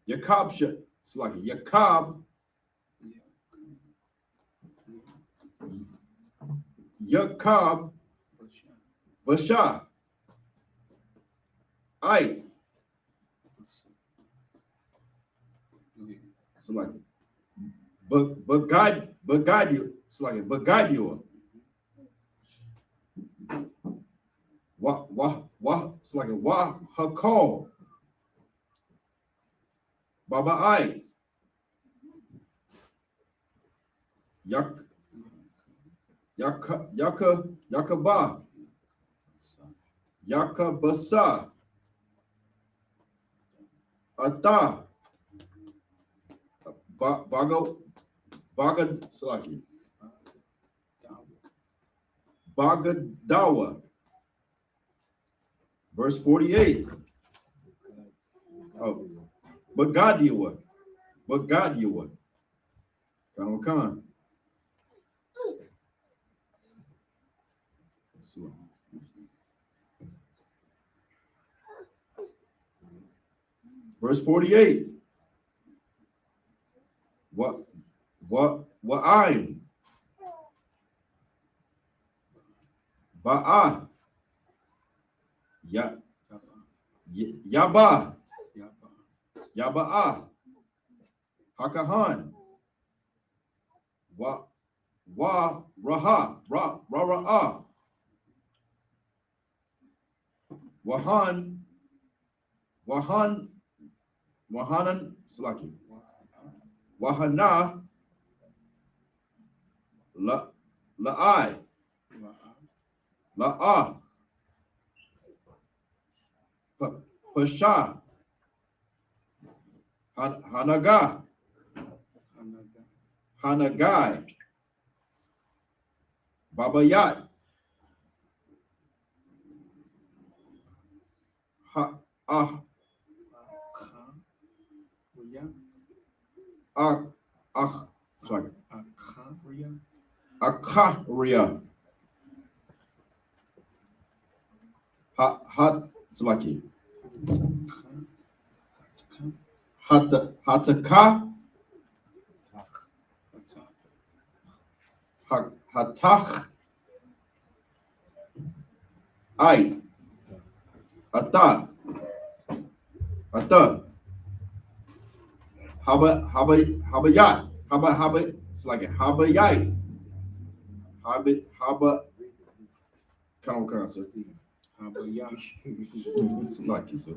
Yakab Shah. Salaki. Yakab. Yakab Bashah. Ait. So like Bagadio. So like Bagadio. So like Hakal. Baba Ait. Yakaba. Yakabasa. Ata. Bagadawa. Verse 48. Oh, Bagadiwa. Khan. Verse 48. Wa'aim. Ba'a. Yaba. Yaba'a. Hakahan. Raha. Ra'a. Wahanan Salaki. Wahana La'ai La'a Pasha Hanagai Babayat Akaria Salaki. Hataka. Hatach. Ait. Ata. Habayat. It's like a habayai. Haba. Come on, sir. Habayai. It's like you, sir.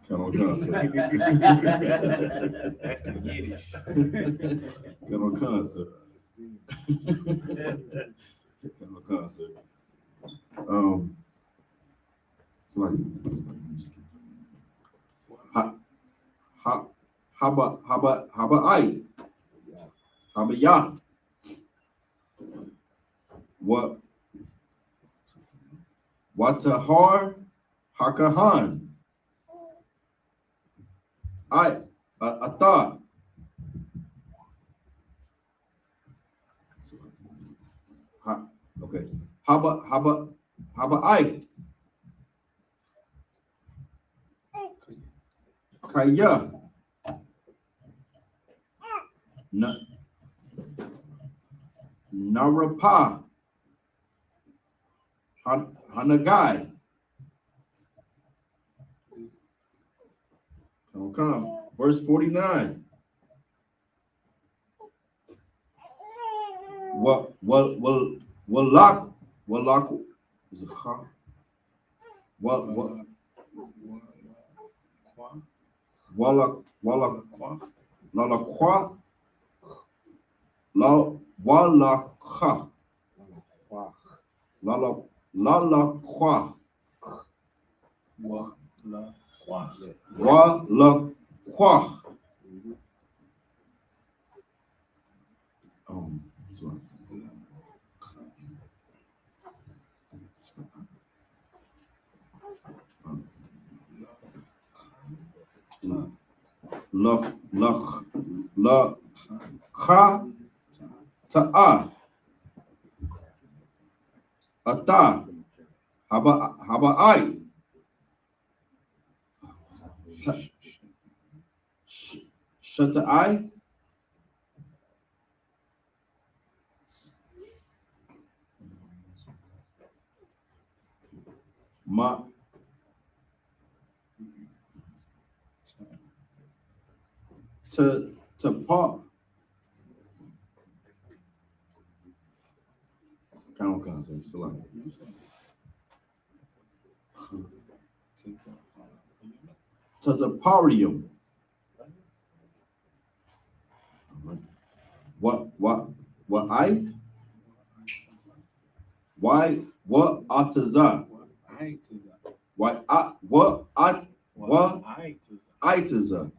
Come on, sir. That's the Yiddish. Come on, sir. Come on, sir. It's like Habayai. Habayah. Watahar Hakahan. Ata. Okay. Haba Kaya. Narapa. Hanagai. Come. Verse 49. Walak is a ha. Walak Lalakwa. Lalakha. Lalakwa. Walakwa. Sorry. Kha ta'a ata habai shata'ai ma to pa. Count, so select. Tazaparium. What I? Why? What ataza? Why? What itaza?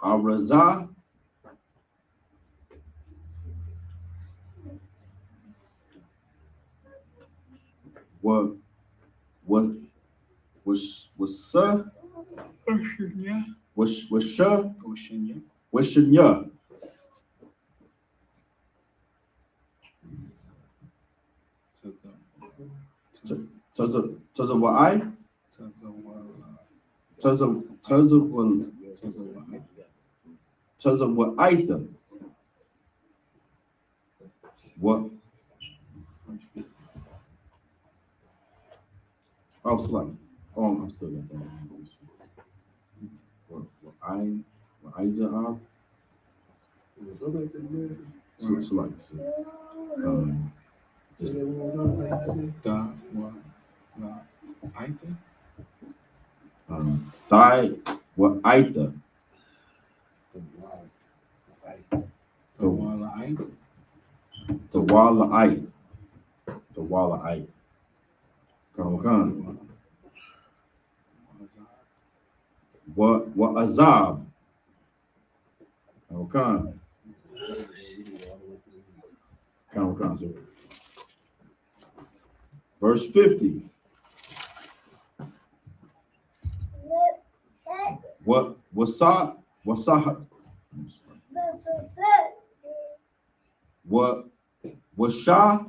Araza. Sir? Was sure? Washinya. Taza wa I? Taza wa aita. What? Oh, slide. Oh, I'm still got that. What Isaac? So slide. Just die what aita. The walla ait. Come. What azab? Come. So verse 50. What's up? Washa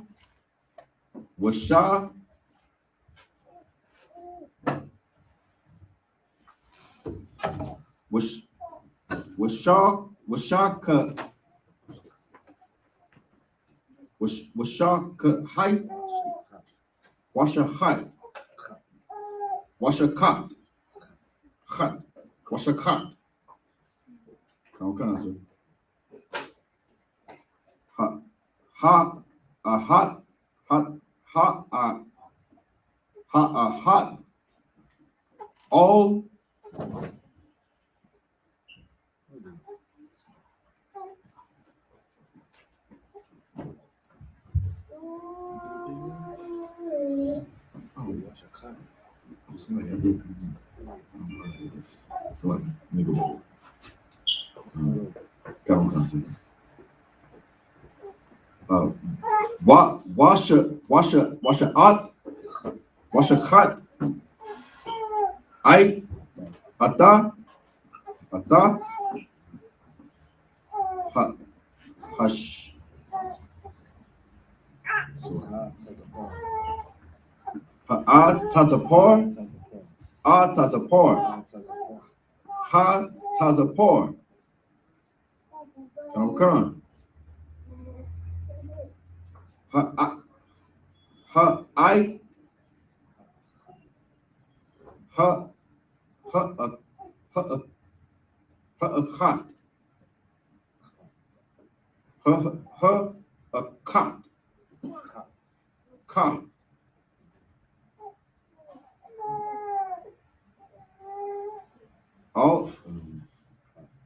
height, washa kat. Come on, sir. Hot. All. It's like nigga. Come on, sir. Washa khat. I ata hash. Tazapor. Ha tazapor. Come. A cot.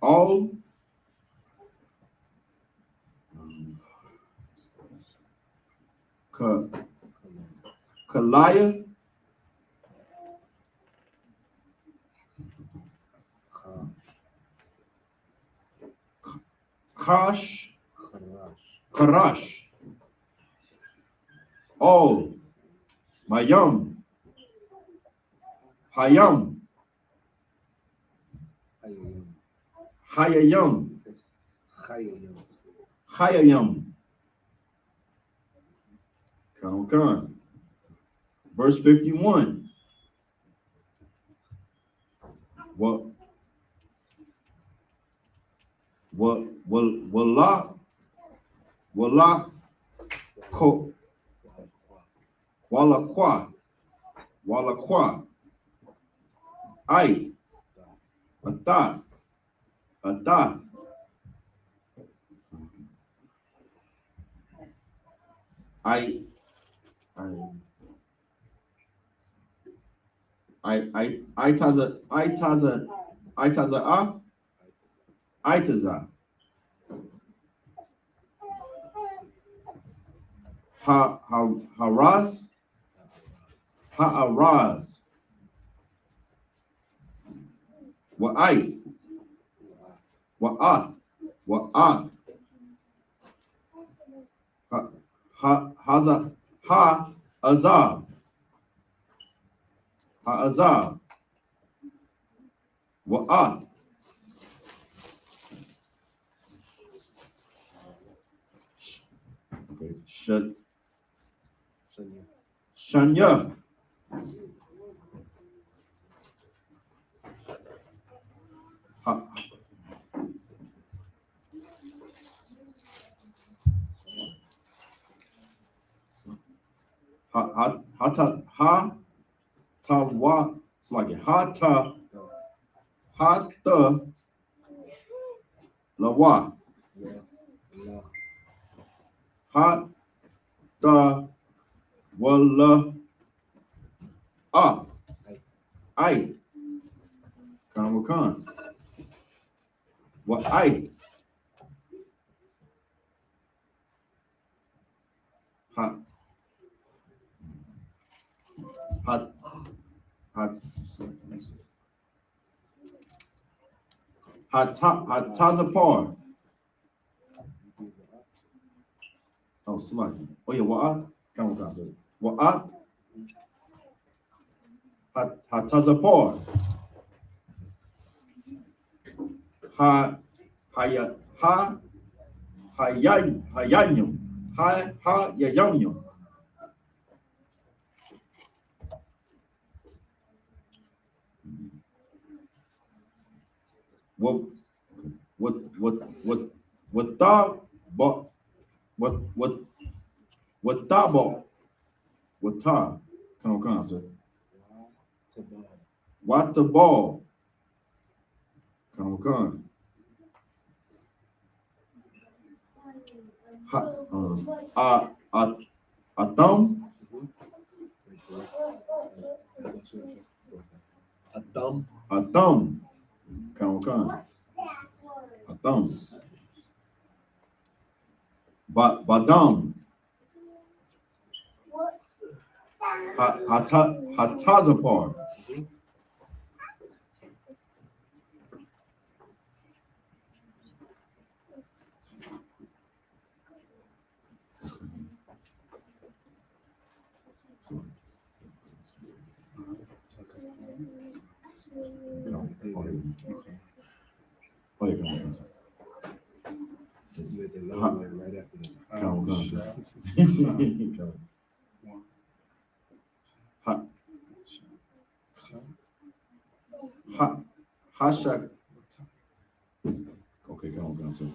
All Kalaya Karash all Mayam Hayam Hayayam. Come. Verse 51. Wala kwa I ata Itaza Haraz Wa'at Azab Wa'at Shanya tawa. It's like a hata lawa hata wala I kan what I hot tazapar. Oh, smart. Oh yeah, what? Come on, sir. What? Tazapar. Hayayim. Hayayim. Come on, sir. What the ball? Come on. A thumb. A thumb. Come on. A thumb. Badam. Hatazapar. Oh, yeah, come on. Right after that. Come on. Hashak. Okay, come on, sir.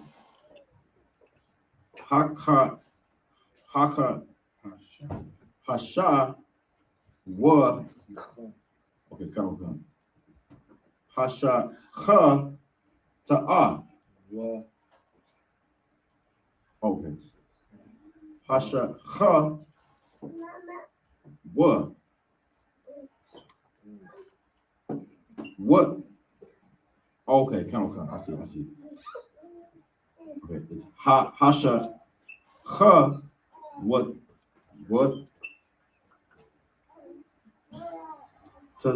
Hasha. Wa. Okay, come on. Hasha. Ha. Ta'a. Okay. Hasha. Ha. Wa. What? Okay, come on. I see. Okay, it's Hasha. Ha. What? To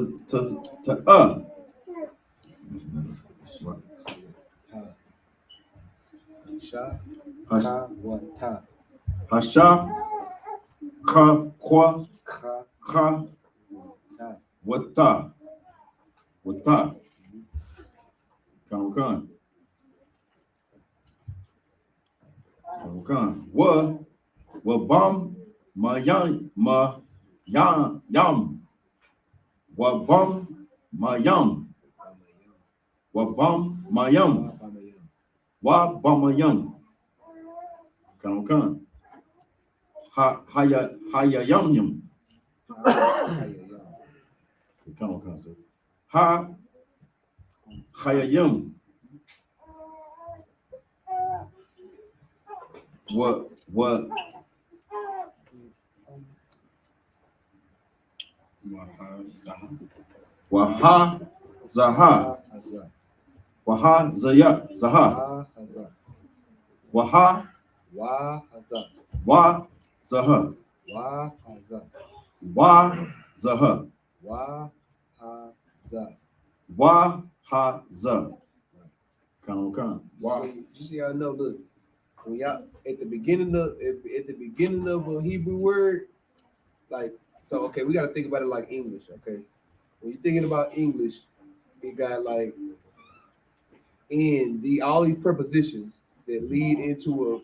Hasha. Ka. Kwa. Ka. Wata. Come on. Wa bum yam. Wa bum yam. Wa bum yam. Come on. Haya yum. Come on, sir. Hayayim. What? Waha Zaha. Waha Zaya Zaha. Waha Wa Zaha. Wa Zaha. Wa Ha Za. Come. Wow. So, you see how I know, look, when y'all at the beginning of a Hebrew word, like, so okay, we gotta think about it like English, okay? When you're thinking about English, it got like all these prepositions that lead into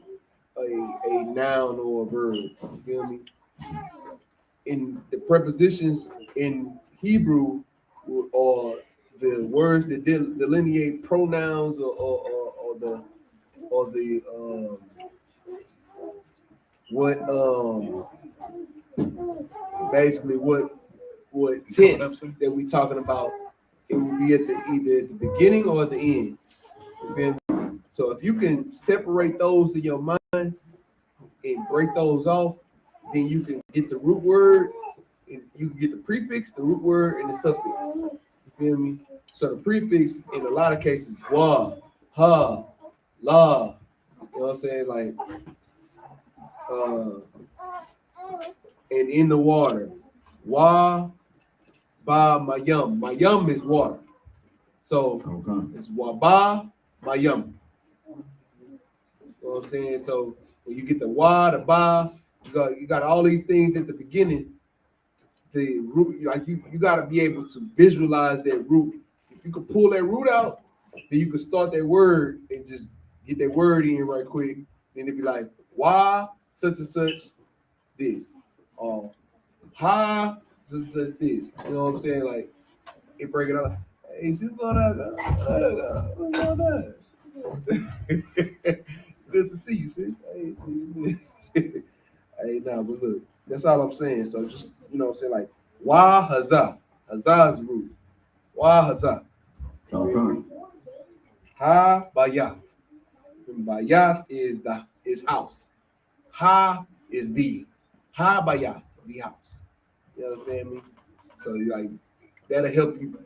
a noun or a verb. You feel me? In the prepositions in Hebrew or the words that delineate pronouns or basically what tense that we talking about, it will be either at the beginning or at the end. You feel me? So if you can separate those in your mind and break those off, then you can get the root word, and you can get the prefix, the root word, and the suffix. You feel me? So the prefix in a lot of cases, wa, ha, la. You know what I'm saying? Like, and in the water, wa, ba, mayum. Mayum is water. So it's wa, ba, mayum. You know what I'm saying? So when you get the wa, the ba, you got all these things at the beginning. The root, like you got to be able to visualize that root. If you can pull that root out, then you can start that word and just get that word in right quick. Then it'd be like, why such and such this, or how such and such this. You know what I'm saying? Like it break it up. Hey, sis, what's going on? Good to see you, sis. Hey, hey, nah, but look, that's all I'm saying. So just what I'm saying, like why Hazah. Hazah is the root. Why Hazah. Ha Bayah. Bayah is house. Ha is the. Ha Bayah, the house. You understand me? So like that'll help you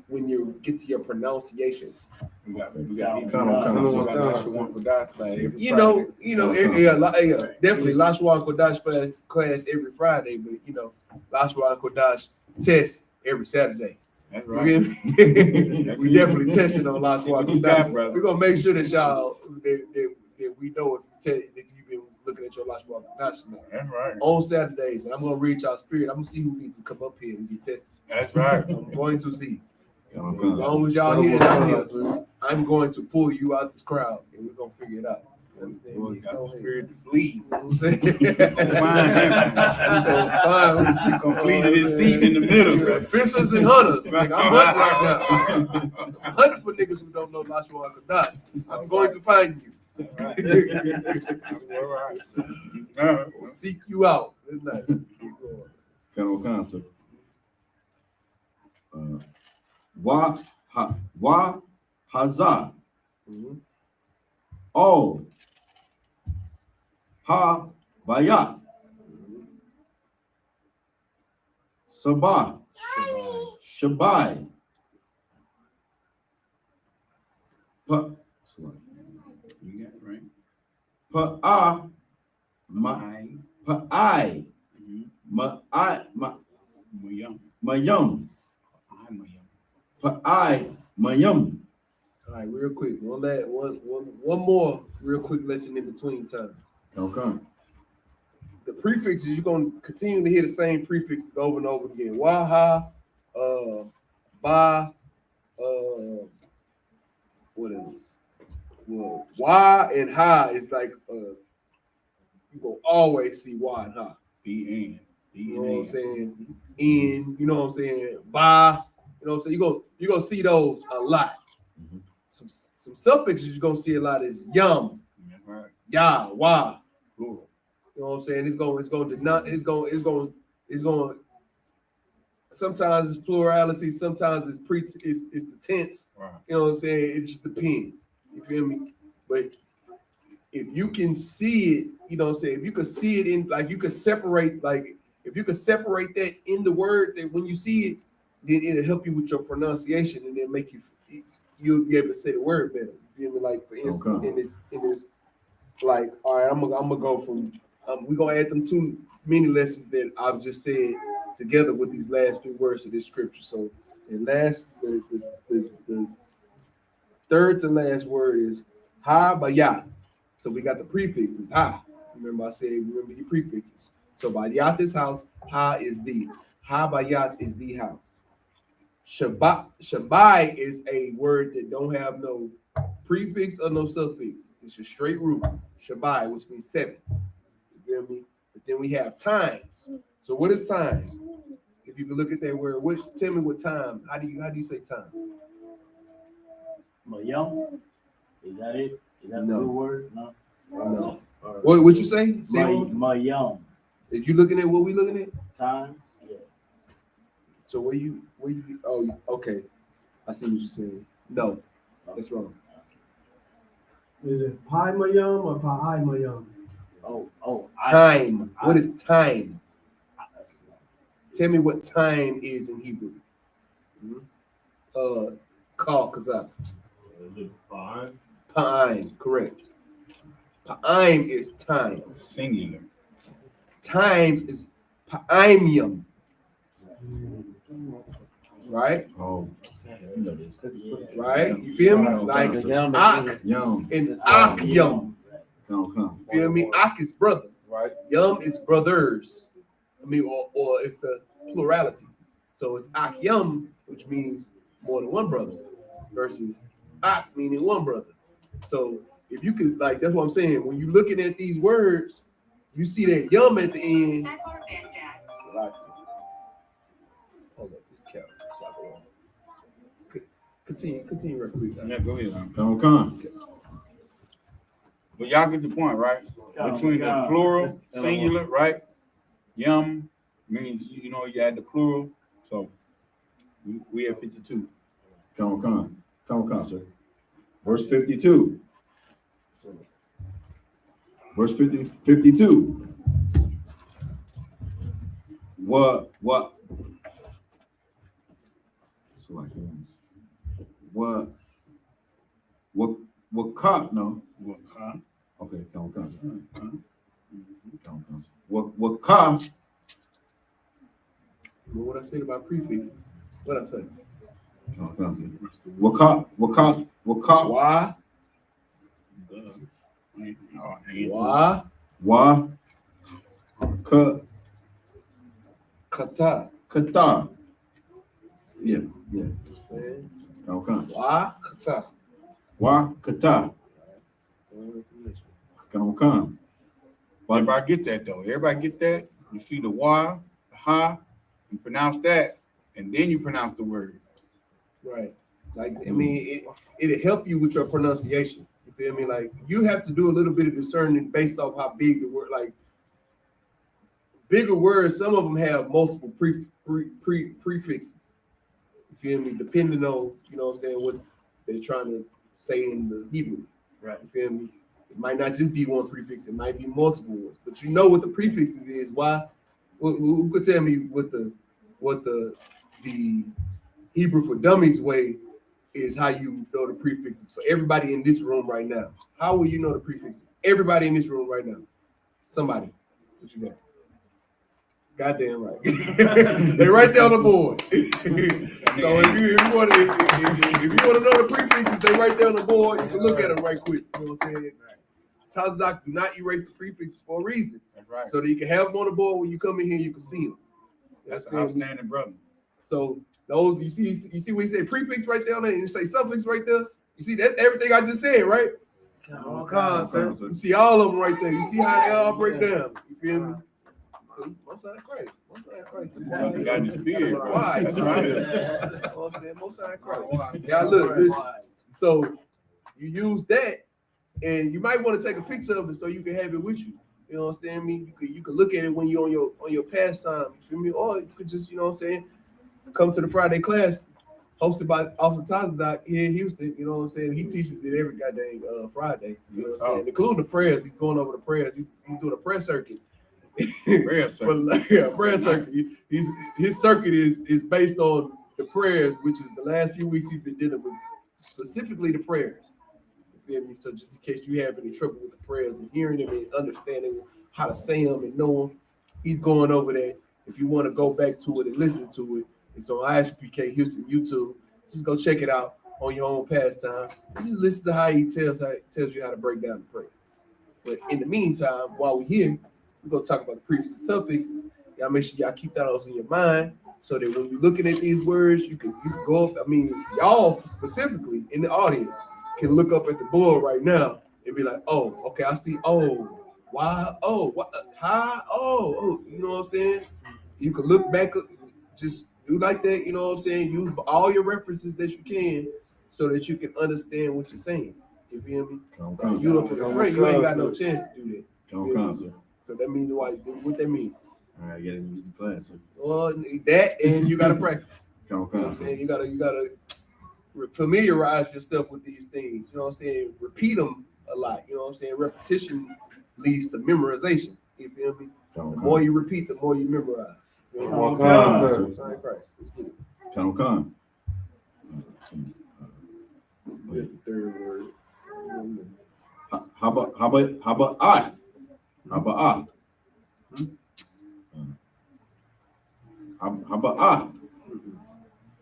when you get to your pronunciations. We got definitely Lashua and Kodash class every Friday, but Lashua and Kodash test every Saturday. That's right. We definitely testing on Lashua and Kodash. We're gonna make sure that y'all that we know if you've been looking at your Lashua and Kodash now. That's right. On Saturdays, and I'm gonna read y'all spirit. I'm gonna see who needs to come up here and be tested. That's right. I'm going to see. As long as y'all hear it out here, I'm going to pull you out this crowd and we're gonna figure it out. You understand? Boy, got the spirit to flee. You know what I'm saying? You completed his seat in the middle. Fishers and hunters. Nigga, I'm hunting right now. I'm hunting for niggas who don't know Lashua Kadat. I'm going to find you. All right. We'll seek you out. Good night. General Counsel. Wa Hazah. Oh. Ha Bayah. Sabah. Shabai. You got it right. Pa'ai. Mayum. Pa'ai. Mayum. All right, real quick. One more real quick lesson in between time. Okay. The prefixes, you're gonna continue to hear the same prefixes over and over again. Waha, ba, what else? Well, wa and ha is like you gonna always see wa and ha. The You know what I'm saying? In, you know what I'm saying? Ba, you know what I'm saying? You're gonna see those a lot. Some suffixes you're gonna see a lot is yum, ya, wa. Cool. You know what I'm saying? It's going sometimes it's plurality, sometimes it's the tense. Right. You know what I'm saying? It just depends. You feel me? But if you can see it, you know what I'm saying? If you could see it in, like, you could separate, like, if you could separate that in the word, that when you see it, then it'll help you with your pronunciation and then make you'll be able to say the word better. You feel me? Like, for instance, in this, like, all right, I'm gonna go from, we're gonna add them two mini lessons that I've just said together with these last few words of this scripture. So, the third to last word is ha bayat. So we got the prefixes ha. Remember I said remember your prefixes. So bayat is house, ha is the. Ha bayat is the house. Shabai is a word that don't have no prefix or no suffix. It's a straight root. Shabai, which means 7. You feel me? But then we have times. So what is time? If you can look at that word, tell me what time. How do you say time? Mayum? Is that it? Is that No. the word? No. No. What you say? Mayum. Is you looking at what we looking at? Time? Yeah. So where you oh, okay. I see what you're saying. No, that's wrong. Is it Pi Mayum or Pi Mayum? Time. What is time? Tell me what time is in Hebrew. Call Kazak. Pa'aim, correct. Pa'aim is time. Singular. Times is pa'aimium. Right? Oh, you know this. Right? You feel me? Like Ak Yum. and Akyum. Come. Feel me? Ak is brother. Right. Yum is brothers. I mean, or it's the plurality. So it's Akyum, which means more than one brother, versus Ak meaning one brother. So if you could, like, that's what I'm saying. When you're looking at these words, you see that yum at the end. Hold up, this count. Continue real quick. Yeah, go ahead. Come. But y'all get the point, right? Between the plural, singular, right? Yum means, you know, you add the plural. So we have 52. Come, sir. Verse 52. Verse 52. What? So like what caught? No. What caught? Okay, come, sir. Come, sir. What caught? What I said about prefixes? What I say? Come, sir. What caught? Why? Why? Kata. Yeah. Come. Why? Kata. Come. Everybody get that though. Everybody get that? You see the why, the ha, you pronounce that, and then you pronounce the word. Right. Like, I mean, it'll help you with your pronunciation. You feel me? Like, you have to do a little bit of discerning based off how big the word, like, bigger words, some of them have multiple prefixes. You feel me? Depending on, you know what I'm saying, what they're trying to say in the Hebrew. Right. You feel me? It might not just be one prefix, it might be multiple ones. But you know what the prefixes is. Why? Who could tell me what the Hebrew for Dummies way is, how you know the prefixes for everybody in this room right now? How will you know the prefixes? Everybody in this room right now. Somebody. What you got? Goddamn right. They're right there on the board. So if you want to know the prefixes, they right there on the board. You can look at them right quick. You know what I'm saying? Tazdoc do not erase the prefixes for a reason. That's right. So that you can have them on the board when you come in here, you can see them. That's an outstanding brother. So those you see when you say prefix right there, and you say suffix right there. You see that's everything I just said, right? You see all of them right there. You see how they all break down. You feel me? So, most high Christ. You got the spirit. Why? That's right. Most high Christ. Yeah, look, listen. So you use that, and you might want to take a picture of it so you can have it with you. You know what I'm saying? I mean, you could look at it when you're on your pastime. You feel me? Or you could just, you know what I'm saying, come to the Friday class hosted by Officer Tazdoc here in Houston. You know what I'm saying? He teaches it every goddamn Friday. You know what I'm saying? Including the prayers. He's going over the prayers. He's doing a prayer circuit. Prayer circuit. Prayer circuit. His circuit is based on the prayers, which is the last few weeks he's been dealing with specifically the prayers. You feel me? So just in case you have any trouble with the prayers and hearing them and understanding how to say them and know them, he's going over that. If you want to go back to it and listen to it, it's on I.S.U.P.K Houston YouTube. Just go check it out on your own pastime. Just listen to how he tells you how to break down the prayers. But in the meantime, while we're here, we're gonna talk about the prefixes and suffixes. Y'all make sure y'all keep that also in your mind, so that when you're looking at these words, you can go up. I mean, y'all specifically in the audience can look up at the board right now and be like, "Oh, okay, I see. Oh, why? Oh, what? How? Oh, you know what I'm saying?" You can look back, just do like that. You know what I'm saying? Use all your references that you can, so that you can understand what you're saying. You feel me? You up for the front, you ain't got no chance to do that. So that means what that mean? All right, you gotta use the class. Sir. Well, that and you gotta practice. You know what I'm saying? You gotta familiarize yourself with these things. You know what I'm saying? Repeat them a lot. You know what I'm saying? Repetition leads to memorization. You feel me? The more you repeat, the more you memorize. You know what I'm saying? Come. The third word. How about I? How about I? How about I?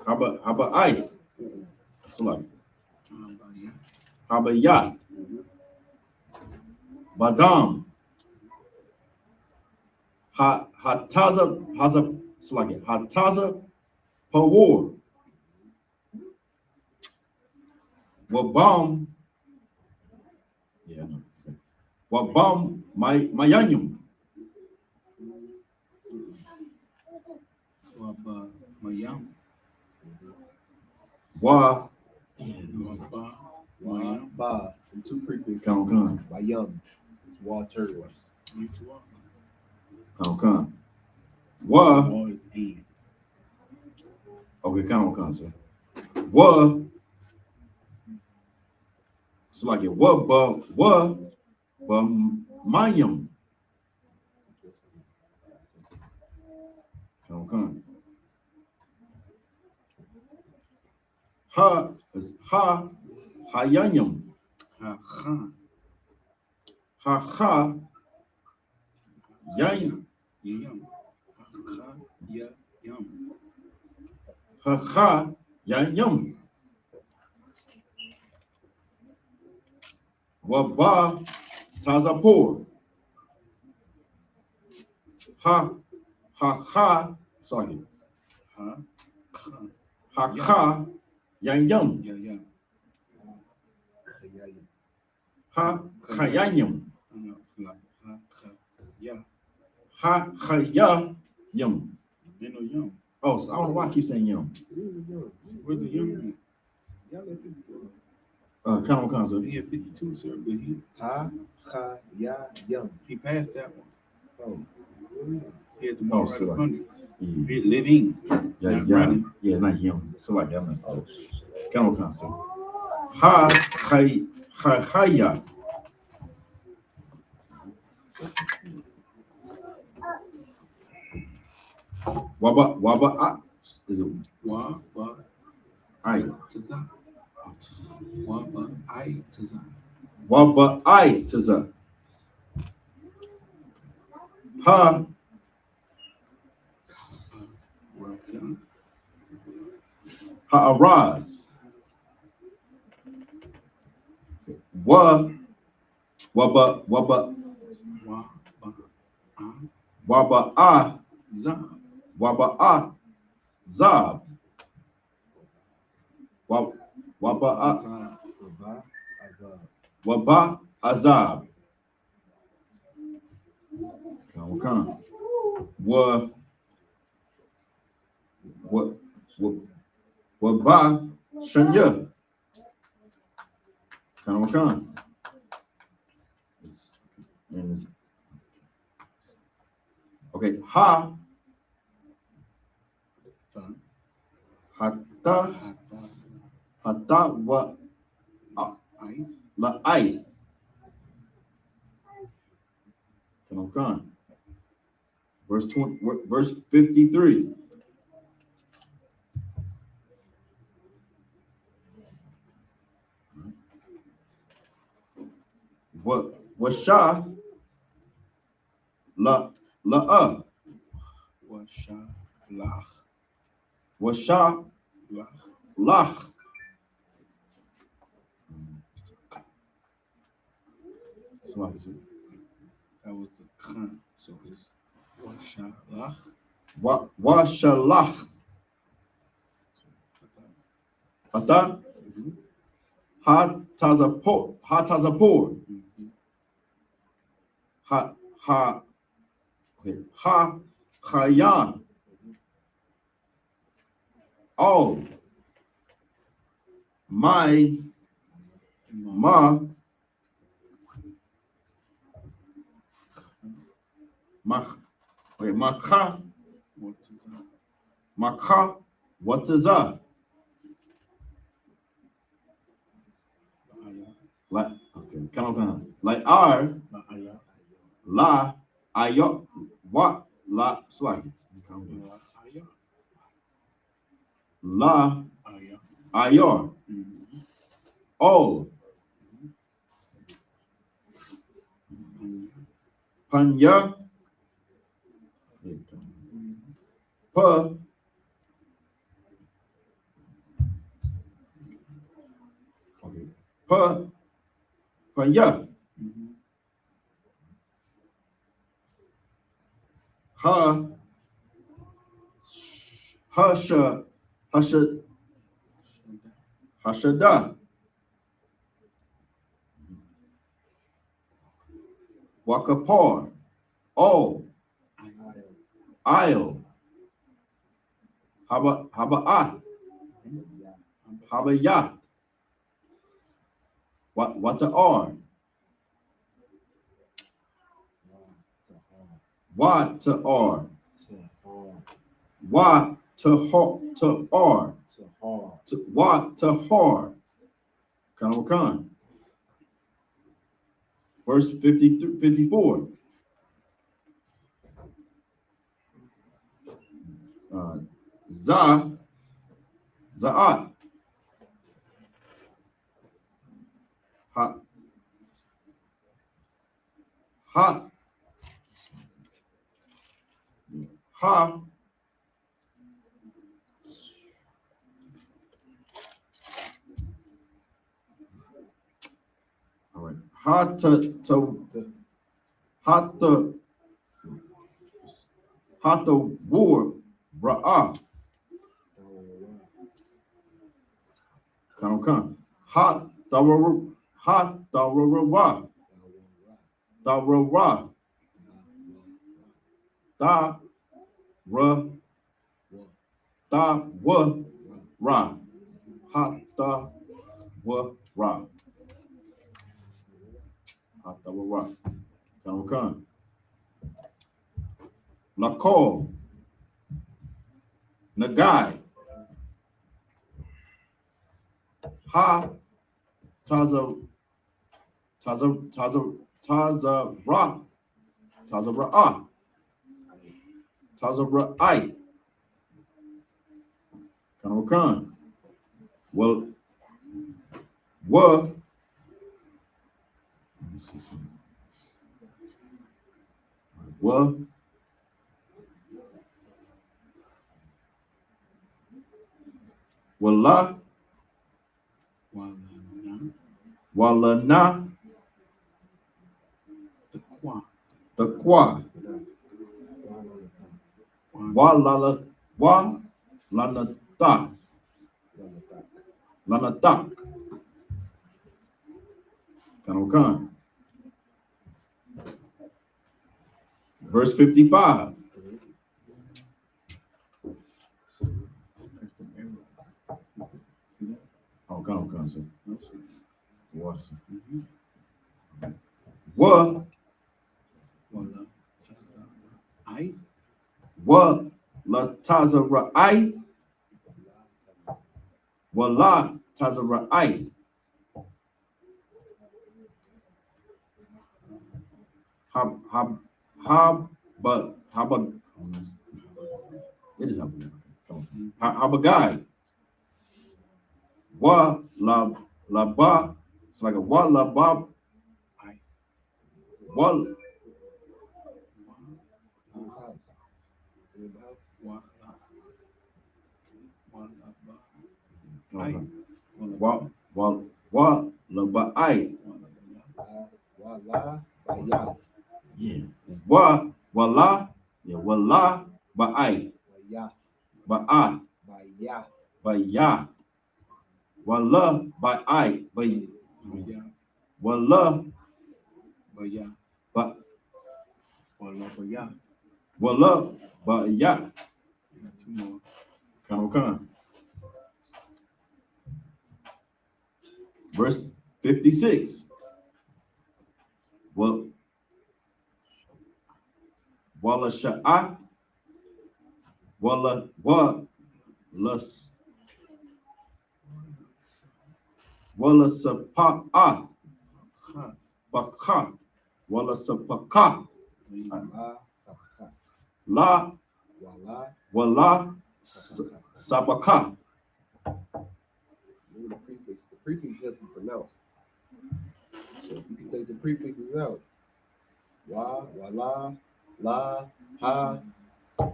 How about I? Salami. How about Ya? Badam. Hataza Salaki. Hataza Pawar. Wabam. Yeah, I know. Wabam mayanyum. Waba mayam. Wa Waba Wa mayam. ba. And two prefixes. Kan. Wayam. It's water. Kan. Wa. Wa is and. Okay, kan, sir. Wa. So like it. Wa mayam. Kan. Ha is hayanyam. Ha khan. Ha yan. Yam. Ha kha ya yam. Ha yanyam. Waba tazapor. Ha sorry. Ha kha Ha yanyam. ya yam. Ha yanyam. No, it's like ha kha ya. Ha yam. Ain't no yum. Oh, so I don't know why I keep saying yum. Where's the yum? Y'all at 52. Kan, sir. He had 52, sir, but Ha, ha, ya, yum. he passed that one. Oh. He had the ball right so up under. Yeah, Living. Not running. yeah, not yum. So like that messed Oh, up. shit. Kan, sir. Ha. Waba is it Wa ba I? taza. Wa ba I taza. Waba I taza. Ha Raza. araz. Waba Wa ba a za. waba zab. Waba Azab. Azab. waba azab. Kan. Waba shanya. Kan. Okay, ha Fa. hata Hata. wa I. la I. Kan. Verse 53. Washa la Wa sha lach. washa Lach. lach. That was the khan. So it's wa sha lach. Washalach. Ata hatazapor. Ha chayan. All my ma maka What is that? maka what is that? Like okay, come. Like R la ayo what la swag. La ayor all panya pa okay panya hashada Wakapar, all, Io, Haba'at, Habayat, Wata'ar, Wata'ar, Wata'ar, Wata'ar, Kanawakan. Verse 54. Za'at, Ha, Ha, Ha, all right, Ha to war Ra'ah. Come. Ha Tawara Tawara Da Ra Da Wa Ra Ha Da Wa Ra Ha Tawara. Come. Lakol Nagai Ha Taza Ra Tazara'ah Tazara'ai Kanawakan. Well, let me see something. Well, Wallah Walana Taqwa Walala Walanata Lanatak Kanawakan. Verse 55. Oh, Kanawakan, sir. Water, sir. Wa la Tazara'ai Wala Tazara'ai Haba it is Habagai Wa la ba. It's like a wa la ba wa wa la ba I yeah wa la yeah wa la ba I ba I ba ya wa la ba I ba wa la ba ya ba wa la ba ya. Come. Verse 56. Well, Wala Sha'a Wala Sapa'a Baka Wala Sapaka La Wala Sabaka. The prefix help you pronounce. So if you can take the prefixes out, wa, wala, la, ha,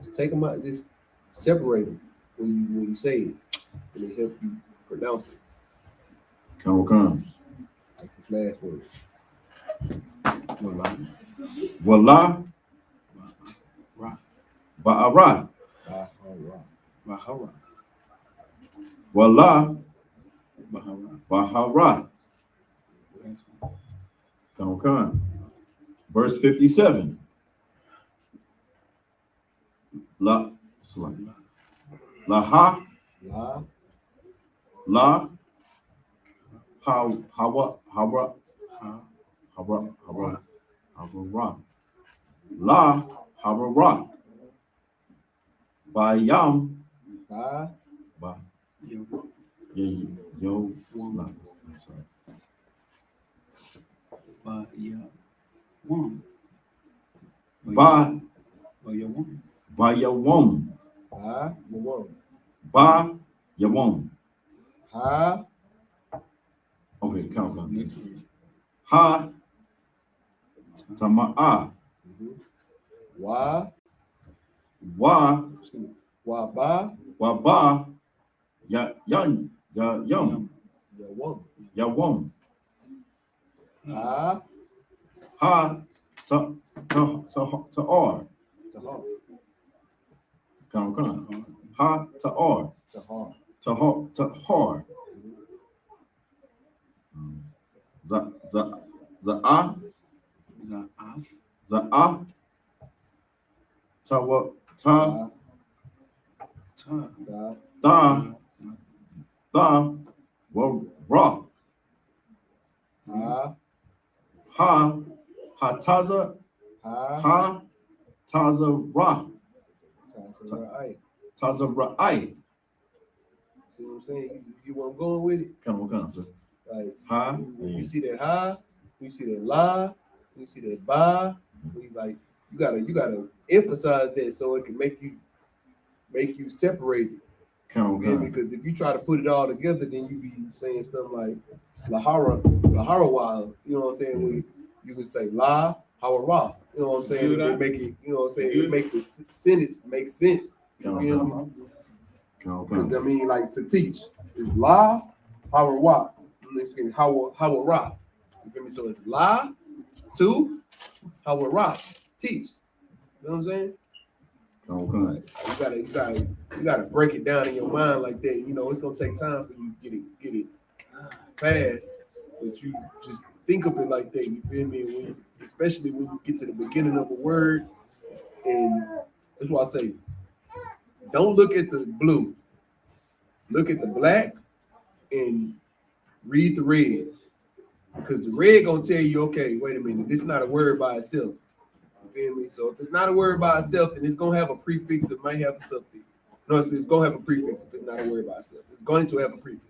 just take them out, just separate them when you say it, and it help you pronounce it. Come. Like this last word. Wala Ba'ara Wala Bahara. Come. verse 57. La ha La la hawa la hawara bayam ha ba yo I'm sorry. Ba yawam ha yawam ba yawam. ha Okay, count. Ha tama'a wa wa ba ba yum yawam yawam. ha Ha to or. tahar Count. Ha to or. tahar To hor. The a ta da ta ra ha taza ha taza ra right. taza ra'ai. See what I'm saying? You want I'm going with it? Come on, sir. Like Ha. you see that ha, you see that la, you see that ba. Like you gotta emphasize that so it can make you separate it. Come on. Because if you try to put it all together, then you be saying stuff like lahara wild. You know what I'm saying? When you could say la hawara. You know what I'm saying? And then make it. You know what I'm saying? It make the sentence make sense. You feel me? Because I mean, like to teach is la hawara. Hawara. You feel me? So it's la to hawara. Teach. You know what I'm saying? Okay. You gotta break it down in your mind like that. You know, it's gonna take time for you to get it fast, but you just think of it like that. You feel me? Especially when you get to the beginning of a word, and that's why I say, don't look at the blue, look at the black, and read the red, because the red gonna tell you, okay, wait a minute, this is not a word by itself. You feel me? So if it's not a word by itself, then it's gonna have a prefix. It might have a suffix. No, it's gonna have a prefix if it's not a word by itself. It's going to have a prefix.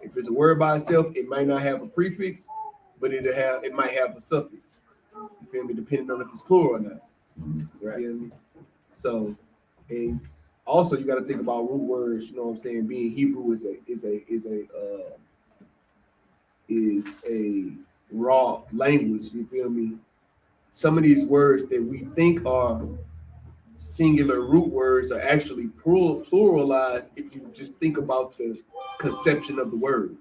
If it's a word by itself, it might not have a prefix, but it might have a suffix. You feel me? Depending on if it's plural or not. Right. You feel me? So, and also you got to think about root words. You know what I'm saying? Being Hebrew is a raw language. You feel me? Some of these words that we think are singular root words are actually pluralized if you just think about the conception of the word.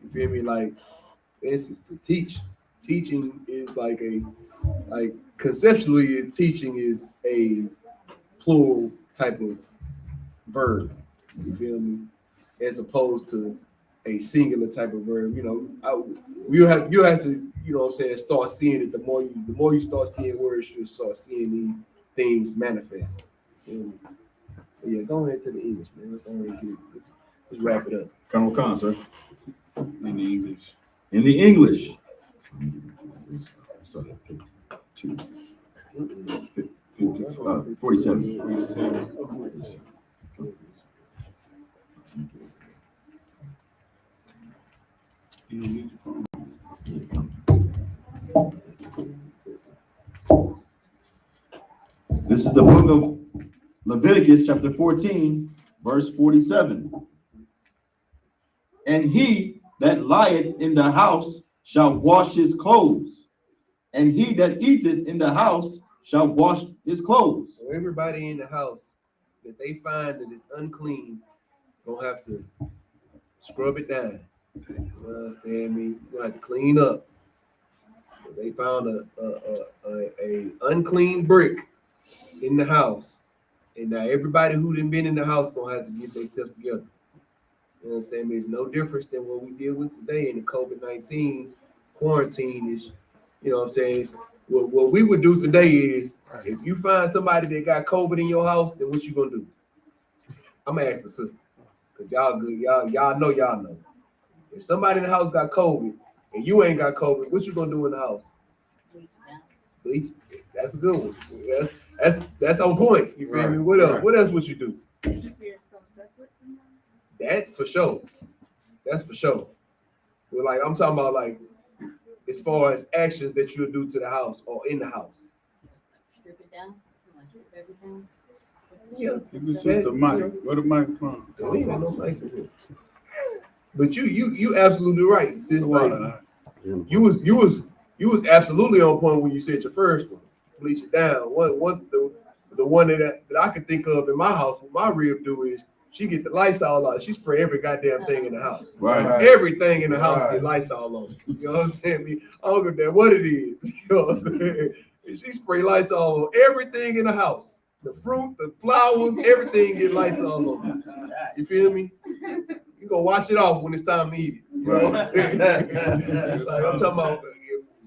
You feel me? Like, for instance, to teach. Teaching is like conceptually, teaching is a plural type of verb. You feel me? As opposed to a singular type of verb. You know, you have to, you know what I'm saying, start seeing it. The more you start seeing words, you start seeing these things manifest. So yeah, go ahead to the English, man. Let's go ahead and let's wrap it up. Come on, sir. In the English. In the English. Sorry, 47. This is the book of Leviticus, chapter 14, verse 47. And he that lieth in the house shall wash his clothes, and he that eateth in the house shall wash his clothes. So everybody in the house that they find that is unclean, gonna have to scrub it down. You understand me? You're gonna have to clean up. If they found a unclean brick in the house, and now everybody who done been in the house gonna have to get themselves together. You understand me? It's no difference than what we deal with today in the COVID-19 quarantine. Is, you know what I'm saying? What we would do today is, if you find somebody that got COVID in your house, then what you gonna do? I'm gonna ask the sister, cause y'all good, y'all know. If somebody in the house got COVID and you ain't got COVID, what you gonna do in the house? Bleach. That's a good one. That's on point. You feel me? What else? What else would you do? That for sure. That's for sure. But like I'm talking about, like as far as actions that you'll do to the house or in the house. Strip it down. Strip everything. Yeah. This is the mic. Where the mic from? We ain't got no mics in here. But you absolutely right. Sis, like you was absolutely on point when you said your first one. Bleach it down. The one that I could think of in my house, what my rib do is she get the Lysol out. She spray every goddamn thing in the house. Right. Everything in the house get Lysol on. You know what I'm saying? I don't give a damn what it is. You know what I'm saying? She spray Lysol on everything in the house. The fruit, the flowers, everything get Lysol on. You feel me? You gonna wash it off when it's time to eat it. You know what I'm saying? Like I'm talking about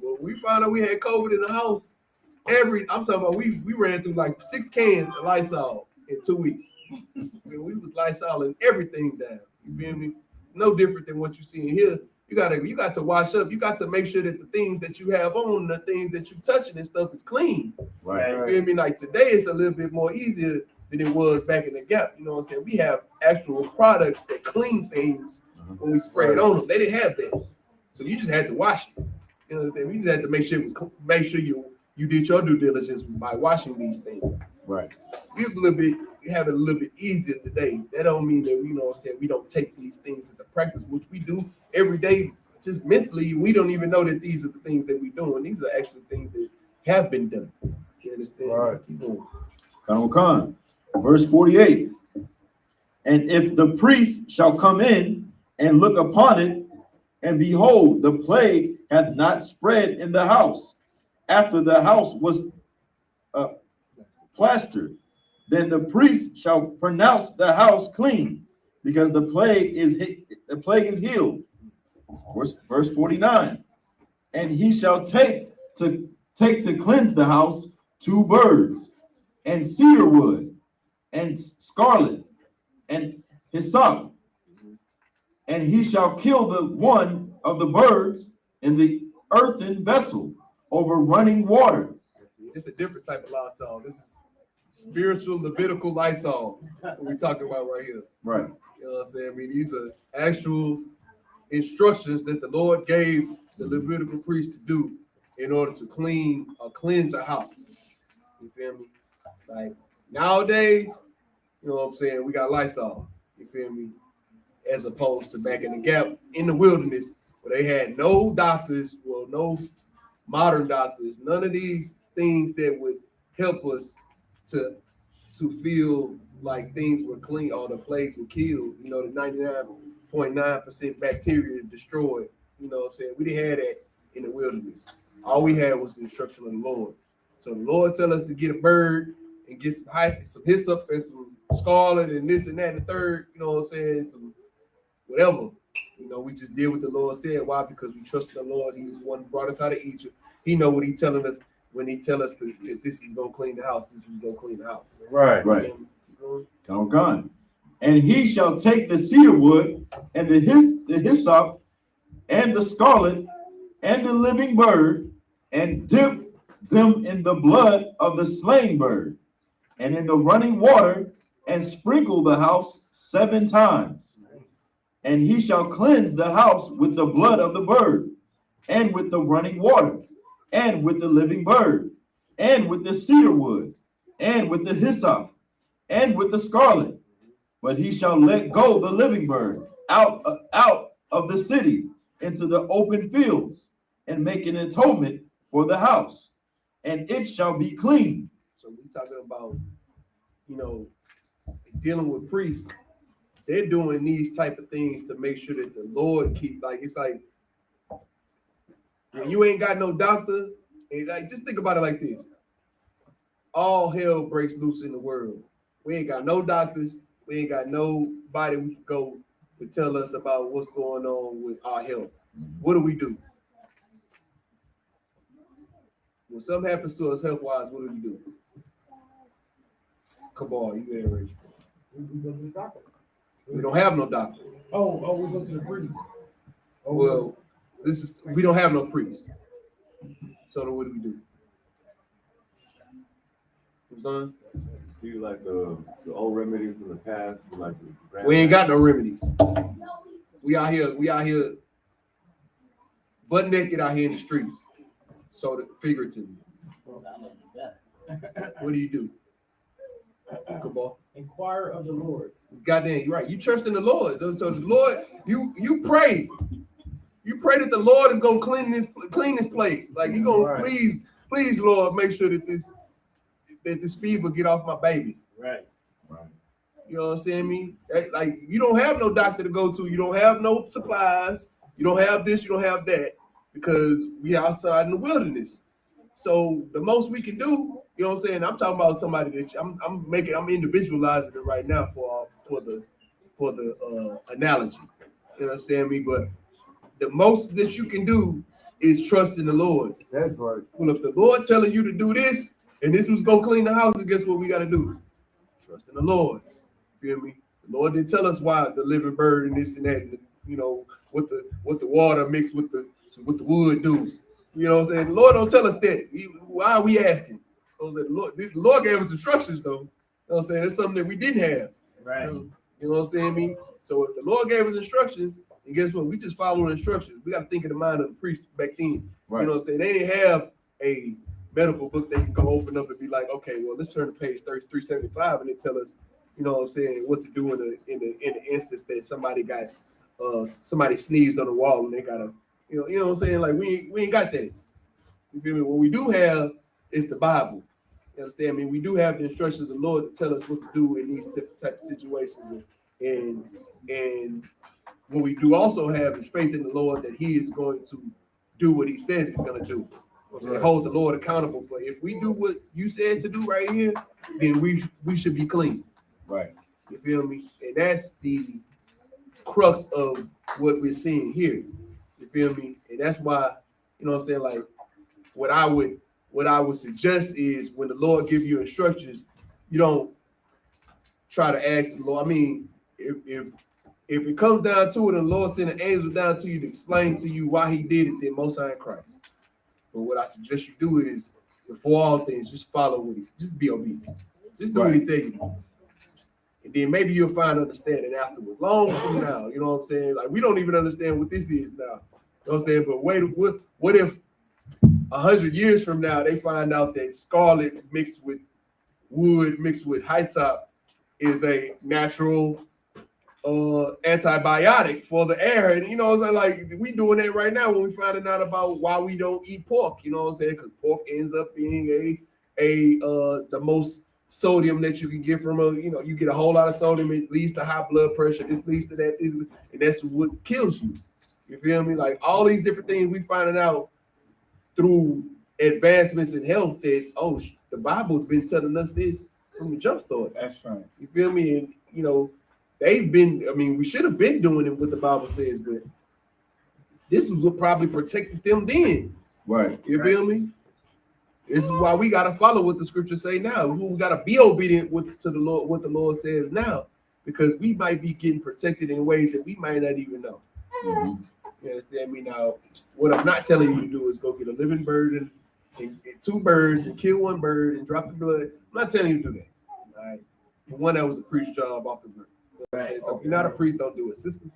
when we found out we had COVID in the house, I'm talking about we ran through like 6 cans of Lysol in 2 weeks. We was Lysoling everything down. You feel me? It's no different than what you see in here. You got to wash up. You got to make sure that the things that you have on, the things that you touching and stuff is clean. Right. You feel me? Like today it's a little bit more easier than it was back in the gap. You know what I'm saying? We have actual products that clean things when we spray it on them. They didn't have that. So you just had to wash it. You understand? We just had to make sure you did your due diligence by washing these things. Right. We have it a little bit easier today. That don't mean that, you know what I'm saying, we don't take these things into practice, which we do every day, just mentally. We don't even know that these are the things that we're doing. These are actually things that have been done. You understand? Right. Keep going. Come. Verse 48. And if the priest shall come in and look upon it, and behold, the plague hath not spread in the house, after the house was plastered, then the priest shall pronounce the house clean, because the plague is healed. Verse 49. And he shall take to cleanse the house 2 birds, and cedar wood, and scarlet, and hyssop, and he shall kill the one of the birds in the earthen vessel over running water. It's a different type of Lysol. This is spiritual Levitical Lysol what we're talking about right here. Right. You know what I'm saying? I mean, these are actual instructions that the Lord gave the Levitical priest to do in order to cleanse a house. You feel me? Like nowadays, you know what I'm saying, we got Lysol. You feel me? As opposed to back in the gap in the wilderness where they had no doctors, well, no modern doctors, none of these things that would help us to feel like things were clean or the plagues were killed. You know, the 99.9% bacteria destroyed. You know what I'm saying? We didn't have that in the wilderness. All we had was the instruction of the Lord. So the Lord tell us to get a bird and get some hyssop and some scarlet and this and that and the third, you know what I'm saying, some whatever. You know, we just did what the Lord said. Why? Because we trusted the Lord. He was the one who brought us out of Egypt. He know what he's telling us when he tell us that this is gonna clean the house. This is gonna clean the house. Right. Right. Come. And he shall take the cedar wood and the hyssop and the scarlet and the living bird and dip them in the blood of the slain bird and in the running water and sprinkle the house 7 times. And he shall cleanse the house with the blood of the bird and with the running water and with the living bird and with the cedar wood and with the hyssop and with the scarlet. But he shall let go the living bird out of the city into the open fields and make an atonement for the house, and it shall be clean. So we talking about, you know, dealing with priests. They're doing these type of things to make sure that the Lord keep, like, it's like when you ain't got no doctor, and like just think about it like this. All hell breaks loose in the world. We ain't got no doctors, we ain't got nobody we can go to tell us about what's going on with our health. What do? when something happens to us health-wise, what do? Come on, you ain't rich. We go to the doctor. We don't have no doctor. Oh, we go to the priest. Oh, Well, we don't have no priest. So then what do? Son? Do you like the old remedies from the past? Like We ain't got no remedies. We out here butt naked out here in the streets. So figuratively. What do? Come on. inquire of the Lord. Goddamn, you're right. You trust in the Lord. So the Lord, you pray. You pray that the Lord is gonna clean this place. Like you gonna please, Lord, make sure that this fever get off my baby. Right. You know what I'm saying? Me, like you don't have no doctor to go to. You don't have no supplies. You don't have this. You don't have that because we outside in the wilderness. So the most we can do, you know what I'm saying? I'm talking about somebody that I'm individualizing it right now for the analogy. You know what I'm saying? Me, but the most that you can do is trust in the Lord. That's right. Well, if the Lord telling you to do this and this was gonna clean the house, guess what we got to do? Trust in the Lord. You feel me? The Lord didn't tell us why the living bird and this and that, and, you know, what the water mixed with the wood do. You know what I'm saying? The Lord don't tell us that. Why are we asking? The Lord gave us instructions, though. You know what I'm saying? That's something that we didn't have. Right. You know what I'm saying? Me. So if the Lord gave us instructions, and guess what? We just follow the instructions. We got to think of the mind of the priest back then. Right. You know what I'm saying? They didn't have a medical book they can go open up and be like, okay, well, let's turn to page 3375 and they tell us, you know what I'm saying, what to do in the instance that somebody got somebody sneezed on the wall and they gotta, you know what I'm saying? Like we ain't got that. You feel me? What we do have is the Bible. You understand? I mean, we do have the instructions of the Lord to tell us what to do in these type of situations, and what we do also have is faith in the Lord that He is going to do what He says He's going to do. So hold the Lord accountable for. If we do what you said to do right here, then we should be clean. Right. You feel me? And that's the crux of what we're seeing here. You feel me? And that's why, you know what I'm saying, like what I would suggest is when the Lord give you instructions, you don't try to ask the Lord. I mean, if it comes down to it and the Lord sent an angel down to you to explain to you why He did it, then Most High in Christ. But what I suggest you do is, before all things, just follow what just be obedient. Just do what He said you do. And then maybe you'll find understanding afterwards. Long from now, you know what I'm saying? Like we don't even understand what this is now. You know what I'm saying? But wait, what if 100 years from now they find out that scarlet mixed with wood mixed with I.S.U.P. is a natural antibiotic for the air? And you know what I'm saying? Like we doing that right now when we finding out about why we don't eat pork. You know what I'm saying? Because pork ends up being the most sodium that you can get from you get a whole lot of sodium. It leads to high blood pressure. This leads to that, and that's what kills you. You feel me? Like all these different things we finding out through advancements in health that the Bible's been telling us this from the jump start. That's right. You feel me? And we should have been doing it what the Bible says, but this is what probably protected them then. Right. You feel me? This is why we gotta follow what the scriptures say now. We gotta be obedient to the Lord, what the Lord says now, because we might be getting protected in ways that we might not even know. Mm-hmm. You understand me? Now, what I'm not telling you to do is go get a living bird and 2 birds and kill 1 bird and drop the blood. I'm not telling you to do that. All right. For one, that was a priest job off the bird. You know what I'm saying? So if you're not a priest, don't do it. Sisters,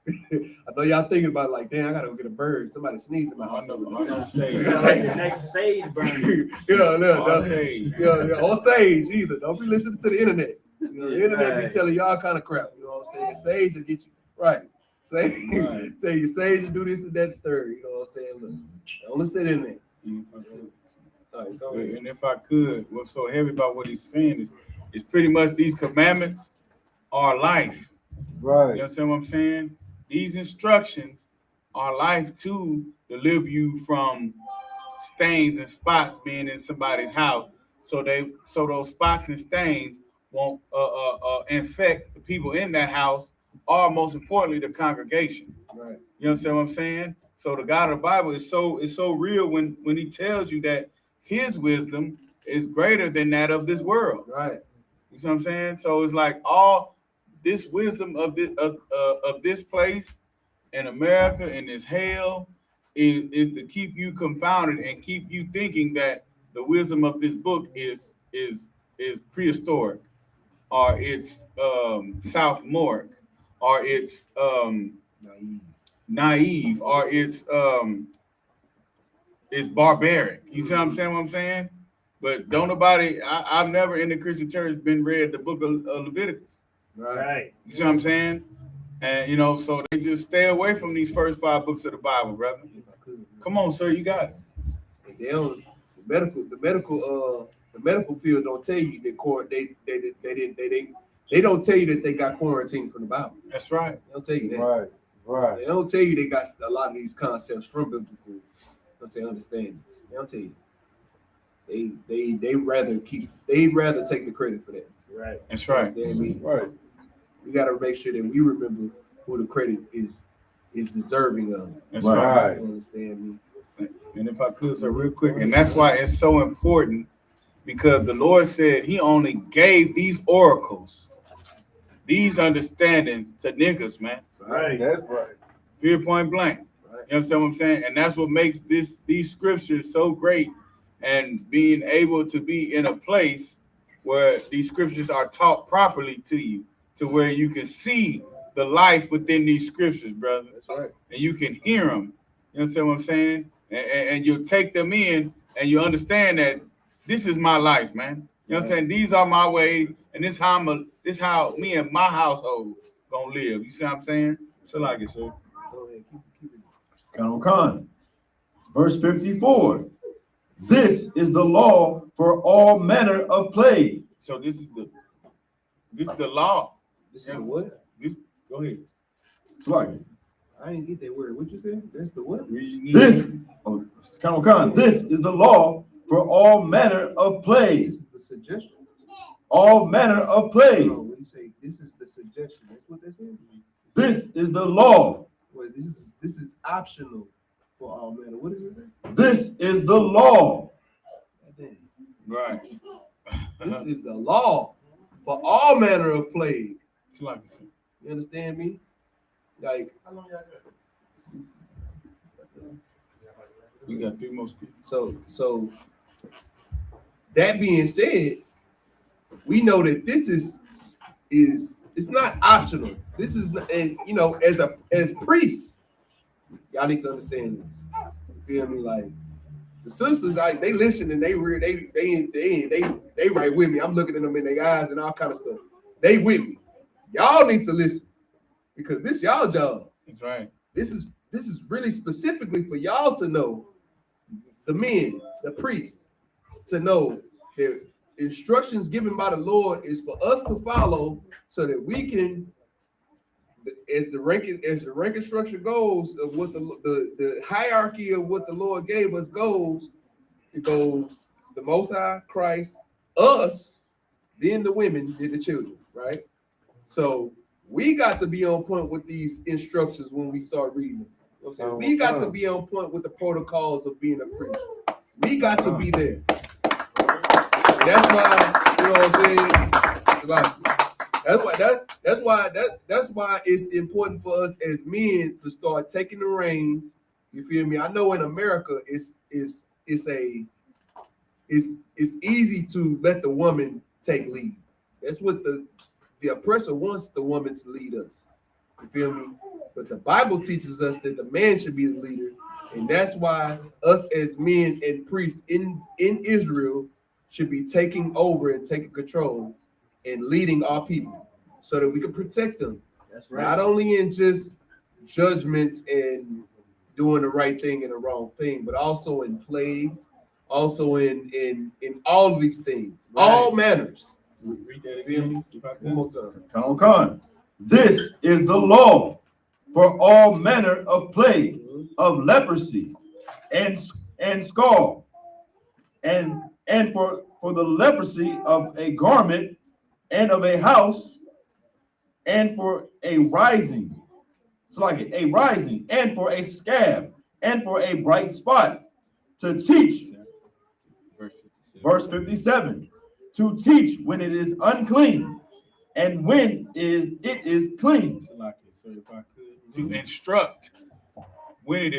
I know y'all thinking about like, damn, I gotta go get a bird. Somebody sneezed in my house. The next sage burn. Or sage either. Don't be listening to the internet. You know, the internet be telling y'all kind of crap. You know what I'm saying? Sage will get you right. Say you sage and do this and that and third. You know what I'm saying? Look, don't listen in there. All right, go ahead. And if I could, what's so heavy about what he's saying is pretty much these commandments are life. Right. You understand what I'm saying? These instructions are life to deliver you from stains and spots being in somebody's house. So those spots and stains won't infect the people in that house, or most importantly, the congregation. Right. You understand what I'm saying? So the God of the Bible is so real when He tells you that his wisdom is greater than that of this world. Right. You see what I'm saying? So it's like all this wisdom of this place in America, in this hell, is to keep you confounded and keep you thinking that the wisdom of this book is prehistoric, or it's sophomoric, or it's naive, or it's barbaric. You see what I'm saying? But don't nobody, I've never in the Christian church been read the book of Leviticus. Right. You see what I'm saying? And you know, so they just stay away from these first 5 books of the Bible, brother. Come on, sir, you got it. And they don't, the medical field don't tell you that they don't tell you that they got quarantined from the Bible. That's right. They don't tell you that. Right. Right. They don't tell you they got a lot of these concepts from biblical. Understandings. They don't tell you. They'd rather take the credit for that. Right. That's right. Understand me? Right. We got to make sure that we remember who the credit is deserving of. That's Right. right. You understand me? And if I could, sir, real quick, and that's why it's so important, because the Lord said he only gave these oracles, these understandings to niggas, man. Right. That's right. Period, point blank. Right. You understand what I'm saying? And that's what makes these scriptures so great, and being able to be in a place where these scriptures are taught properly to you, to where you can see the life within these scriptures, brother. That's right. And you can hear them. You understand what I'm saying? And you'll take them in, and you understand that this is my life, man. You know what I'm saying? These are my ways, and this how me and my household gonna live. You see what I'm saying? So like it, sir. Go ahead. Keep it. Con. Verse 54. This is the law for all manner of plague. So this is the law. This is the what? Go ahead. Swag. I didn't get that word. What you said? That's the what? This is the law for all manner of plague. This is the suggestion. All manner of plague. No, when you say this is the suggestion, that's what they said. This is the law. Well, this is optional for all manner. What is it? This is the law. Right. This is the law for all manner of plague. So like it, sir. You understand me? Like, We got 3 more speakers. so that being said, we know that this is it's not optional. This is, and you know, as priests, y'all need to understand this. You feel me? Like the sisters, like they listen and they right with me. I'm looking at them in their eyes and all kind of stuff. They with me. Y'all need to listen because this y'all job. That's right. This is really specifically for y'all to know, the men, the priests, to know that instructions given by the Lord is for us to follow so that we can, as the ranking structure goes of what the hierarchy of what the Lord gave us goes, it goes the Most High, Christ, us, then the women, then the children, right? So we got to be on point with these instructions when we start reading them. You know what I'm saying? We got to be on point with the protocols of being a priest. We got to be there. That's why, you know what I'm saying? Like, that's why it's important for us as men to start taking the reins. You feel me? I know in America it's easy to let the woman take lead. That's what the oppressor wants the woman to lead us. You feel me? But the Bible teaches us that the man should be the leader, and that's why us as men and priests in Israel should be taking over and taking control and leading our people so that we can protect them. That's right. Not only in just judgments and doing the right thing and the wrong thing, but also in plagues, also in all of these things, right. All manners. Read that again. One more time. Come. This is the law for all manner of plague, of leprosy, and scald, and for the leprosy of a garment, and of a house, and for a rising, and for a scab, and for a bright spot, to teach Verse 57. To teach when it is unclean, and when it is clean. To instruct when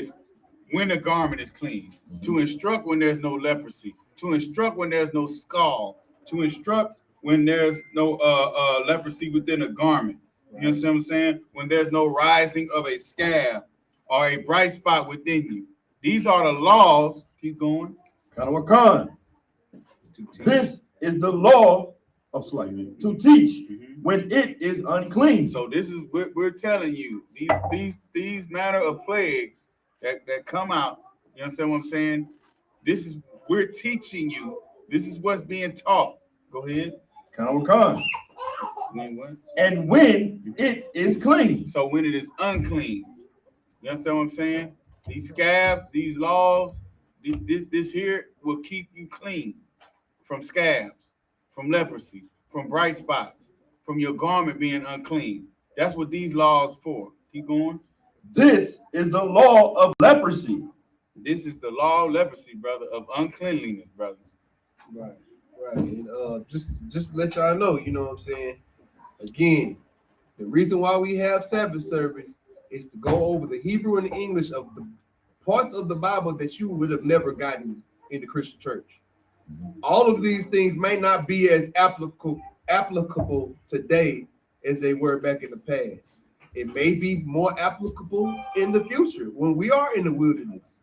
the garment is clean. To instruct when there's no leprosy. To instruct when there's no scald. To instruct when there's no leprosy within a garment. You understand what I'm saying? When there's no rising of a scab or a bright spot within you. These are the laws. Keep going. Kanawakan. This is the law of SKYPE to teach when it is unclean. So this is we're telling you these matter of plagues that come out. You understand what I'm saying? We're teaching you. This is what's being taught. Go ahead. Kanawakan. And when it is clean. So when it is unclean. You understand what I'm saying? These scabs, these laws, this here will keep you clean from scabs, from leprosy, from bright spots, from your garment being unclean. That's what these laws for. Keep going. This is the law of leprosy. This is the law of leprosy, brother, of uncleanliness, brother. Right. And just to let y'all know, you know what I'm saying? Again, the reason why we have Sabbath service is to go over the Hebrew and the English of the parts of the Bible that you would have never gotten in the Christian church. All of these things may not be as applicable today as they were back in the past. It may be more applicable in the future when we are in the wilderness.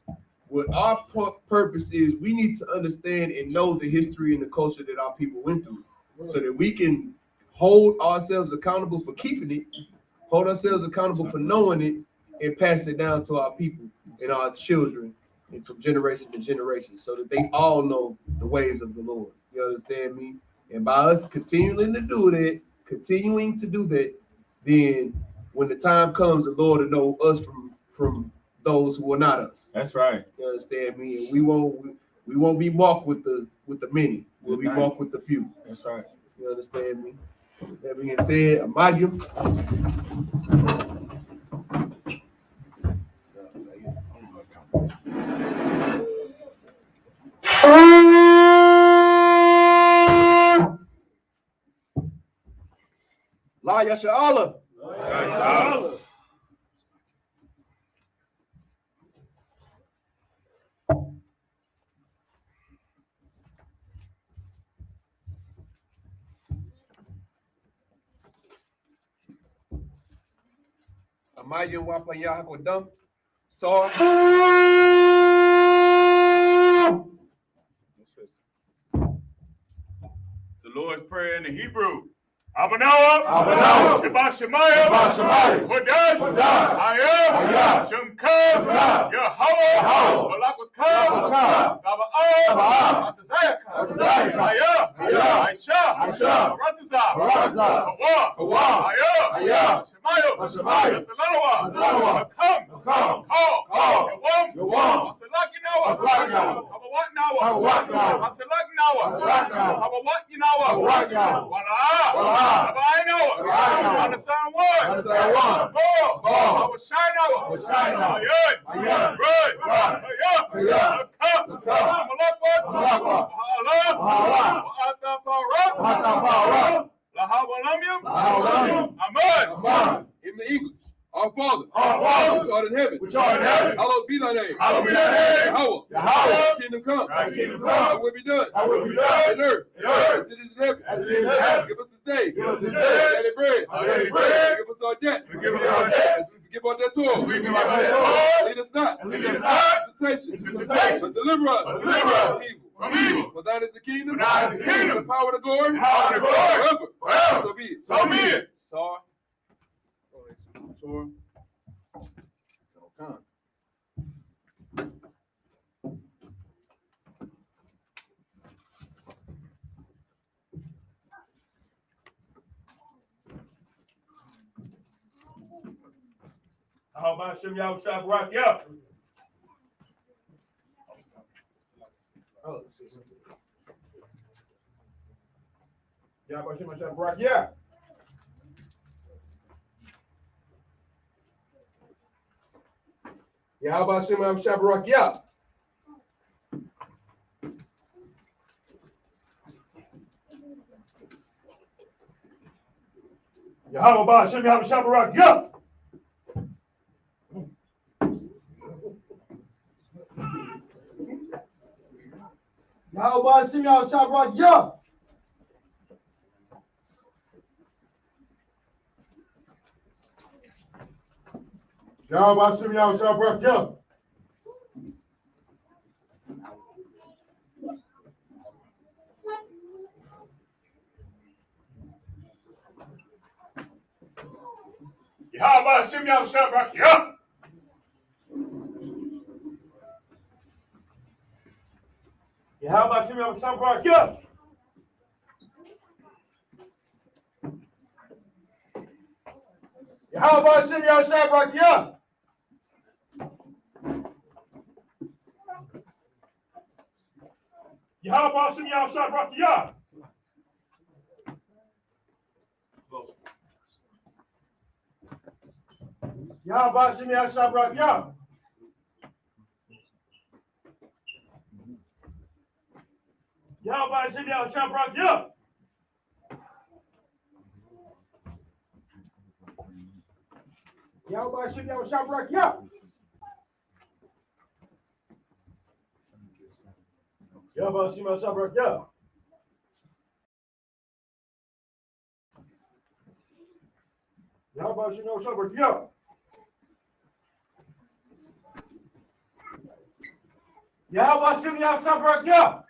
What our purpose is, we need to understand and know the history and the culture that our people went through so that we can hold ourselves accountable for keeping it, hold ourselves accountable for knowing it, and pass it down to our people and our children and from generation to generation so that they all know the ways of the Lord. You understand me? And by us continuing to do that, then when the time comes, the Lord will know us from those who are not us. That's right. You understand me? And we won't be marked with the many. We'll be marked with the few. That's right. You understand me? That being said, Amadium. La Yasha Amayum Wapanyahakodam. So The Lord's Prayer in the Hebrew. Abanawa, Shabbat Shemayim, Kodesh, I.S.U.P.K, Yahweh, Balak Gaba'ah, I.S.U.P.K, Ratazah, Hawa, Shemayim, Talanoa, Come, Yawam, Asalak Nawa, Asalak Nawa, I know. Understand what? I was shy now. In the English, our Father, which art in heaven, hallowed be thy name. Yahweh, kingdom come. Thy will be done. In earth, as it is in heaven. Give us this day daily bread. Give us our debts. As we forgive our debtors. Lead us not into temptation, but deliver us from evil. For thine is the kingdom, the power, and the glory, forever. So be it. Sorry. How about Shem Yahushua Barak Yah? Yahweh Shem Yahushua Barak Yah. Yahweh Shem Yahushua Barak Yah. Yahweh Shem Yahweh Shabbarak Yah. Yahweh Shem Yahweh Shabbat Yah. Yahweh Shem Yahweh Shabbat Yah. Yahweh Shem Yahweh Shabbarak Yah. Yahweh Shem Yahweh Shabbarak Yah. Yahweh Shem Yahweh Shabbat Yah. Yahweh Shem Yahweh Shabbarak Yah. Yahweh Shem Yahweh Shabbat Yah. Yahweh Shem Yahweh Shabbarak Yah. Yahweh Shem Yahweh Shabbat Yah. Yahweh Shem Yahweh Shabbarak Yah. Yahweh Shem Yahweh Shabbat Yah. Yahweh Shem Yahweh Shabbarak Yah.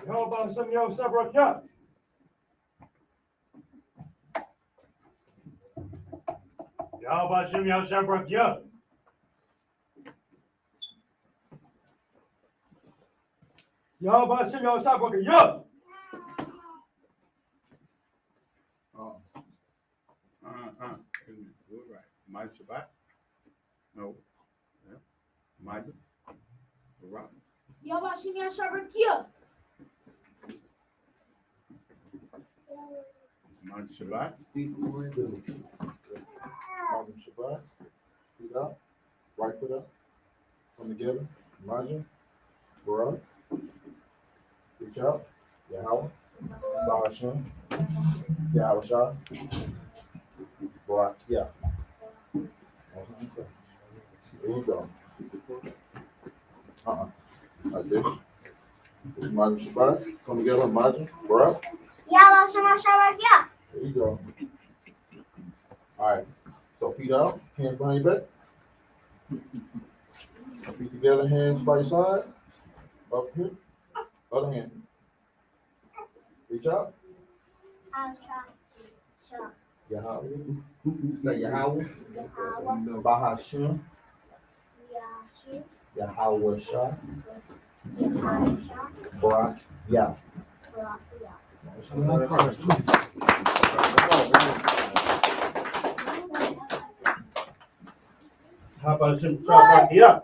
Yahweh Shem Yahweh Shabbarak Yah. Yahweh Shem Yahweh Shabbarak Yah. Yahweh Shem Yahweh Shabbarak Yah. Do it right. Mike Shabbat? No. Yeah. Mike. Right. Yahweh Shem Yahweh Shabbat Yah. Mike Shabbat. Shabbat. Feet up. Right foot up. Come together. Imagine. Barak. Reach out. Yahweh. Bahashem. Yahweh Shah. Barak. Yeah. There you go. Like this. This is Imagine Shabbat. Come together. Imagine. Barak. Yahweh Shem Yahweh Shabbat Yah. There you go. All right. So feet out, hands behind your back. Feet together, hands by your side. Up here. Other hand. Reach out. Yahweh. Say Yahweh. Bahashem. Yahweh Shah. Barak. Yah. How about Shem Shabbarak Yah?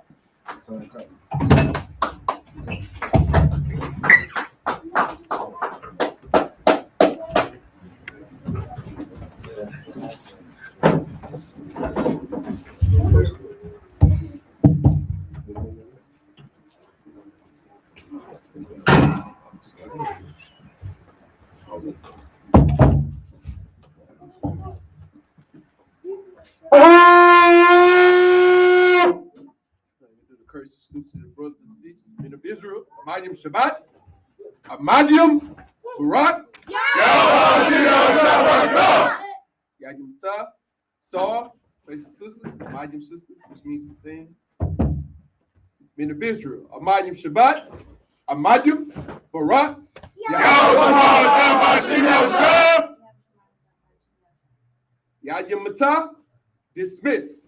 Curses to the brothers and sisters, men of Israel, Amadium Shabbat, Amadium Barak, Yadim Ta, Saw, place of sisters, Amadium sisters, which means to stand. Men of Israel, Amadium Shabbat, Amadium Barak, Yadim Ta, dismissed.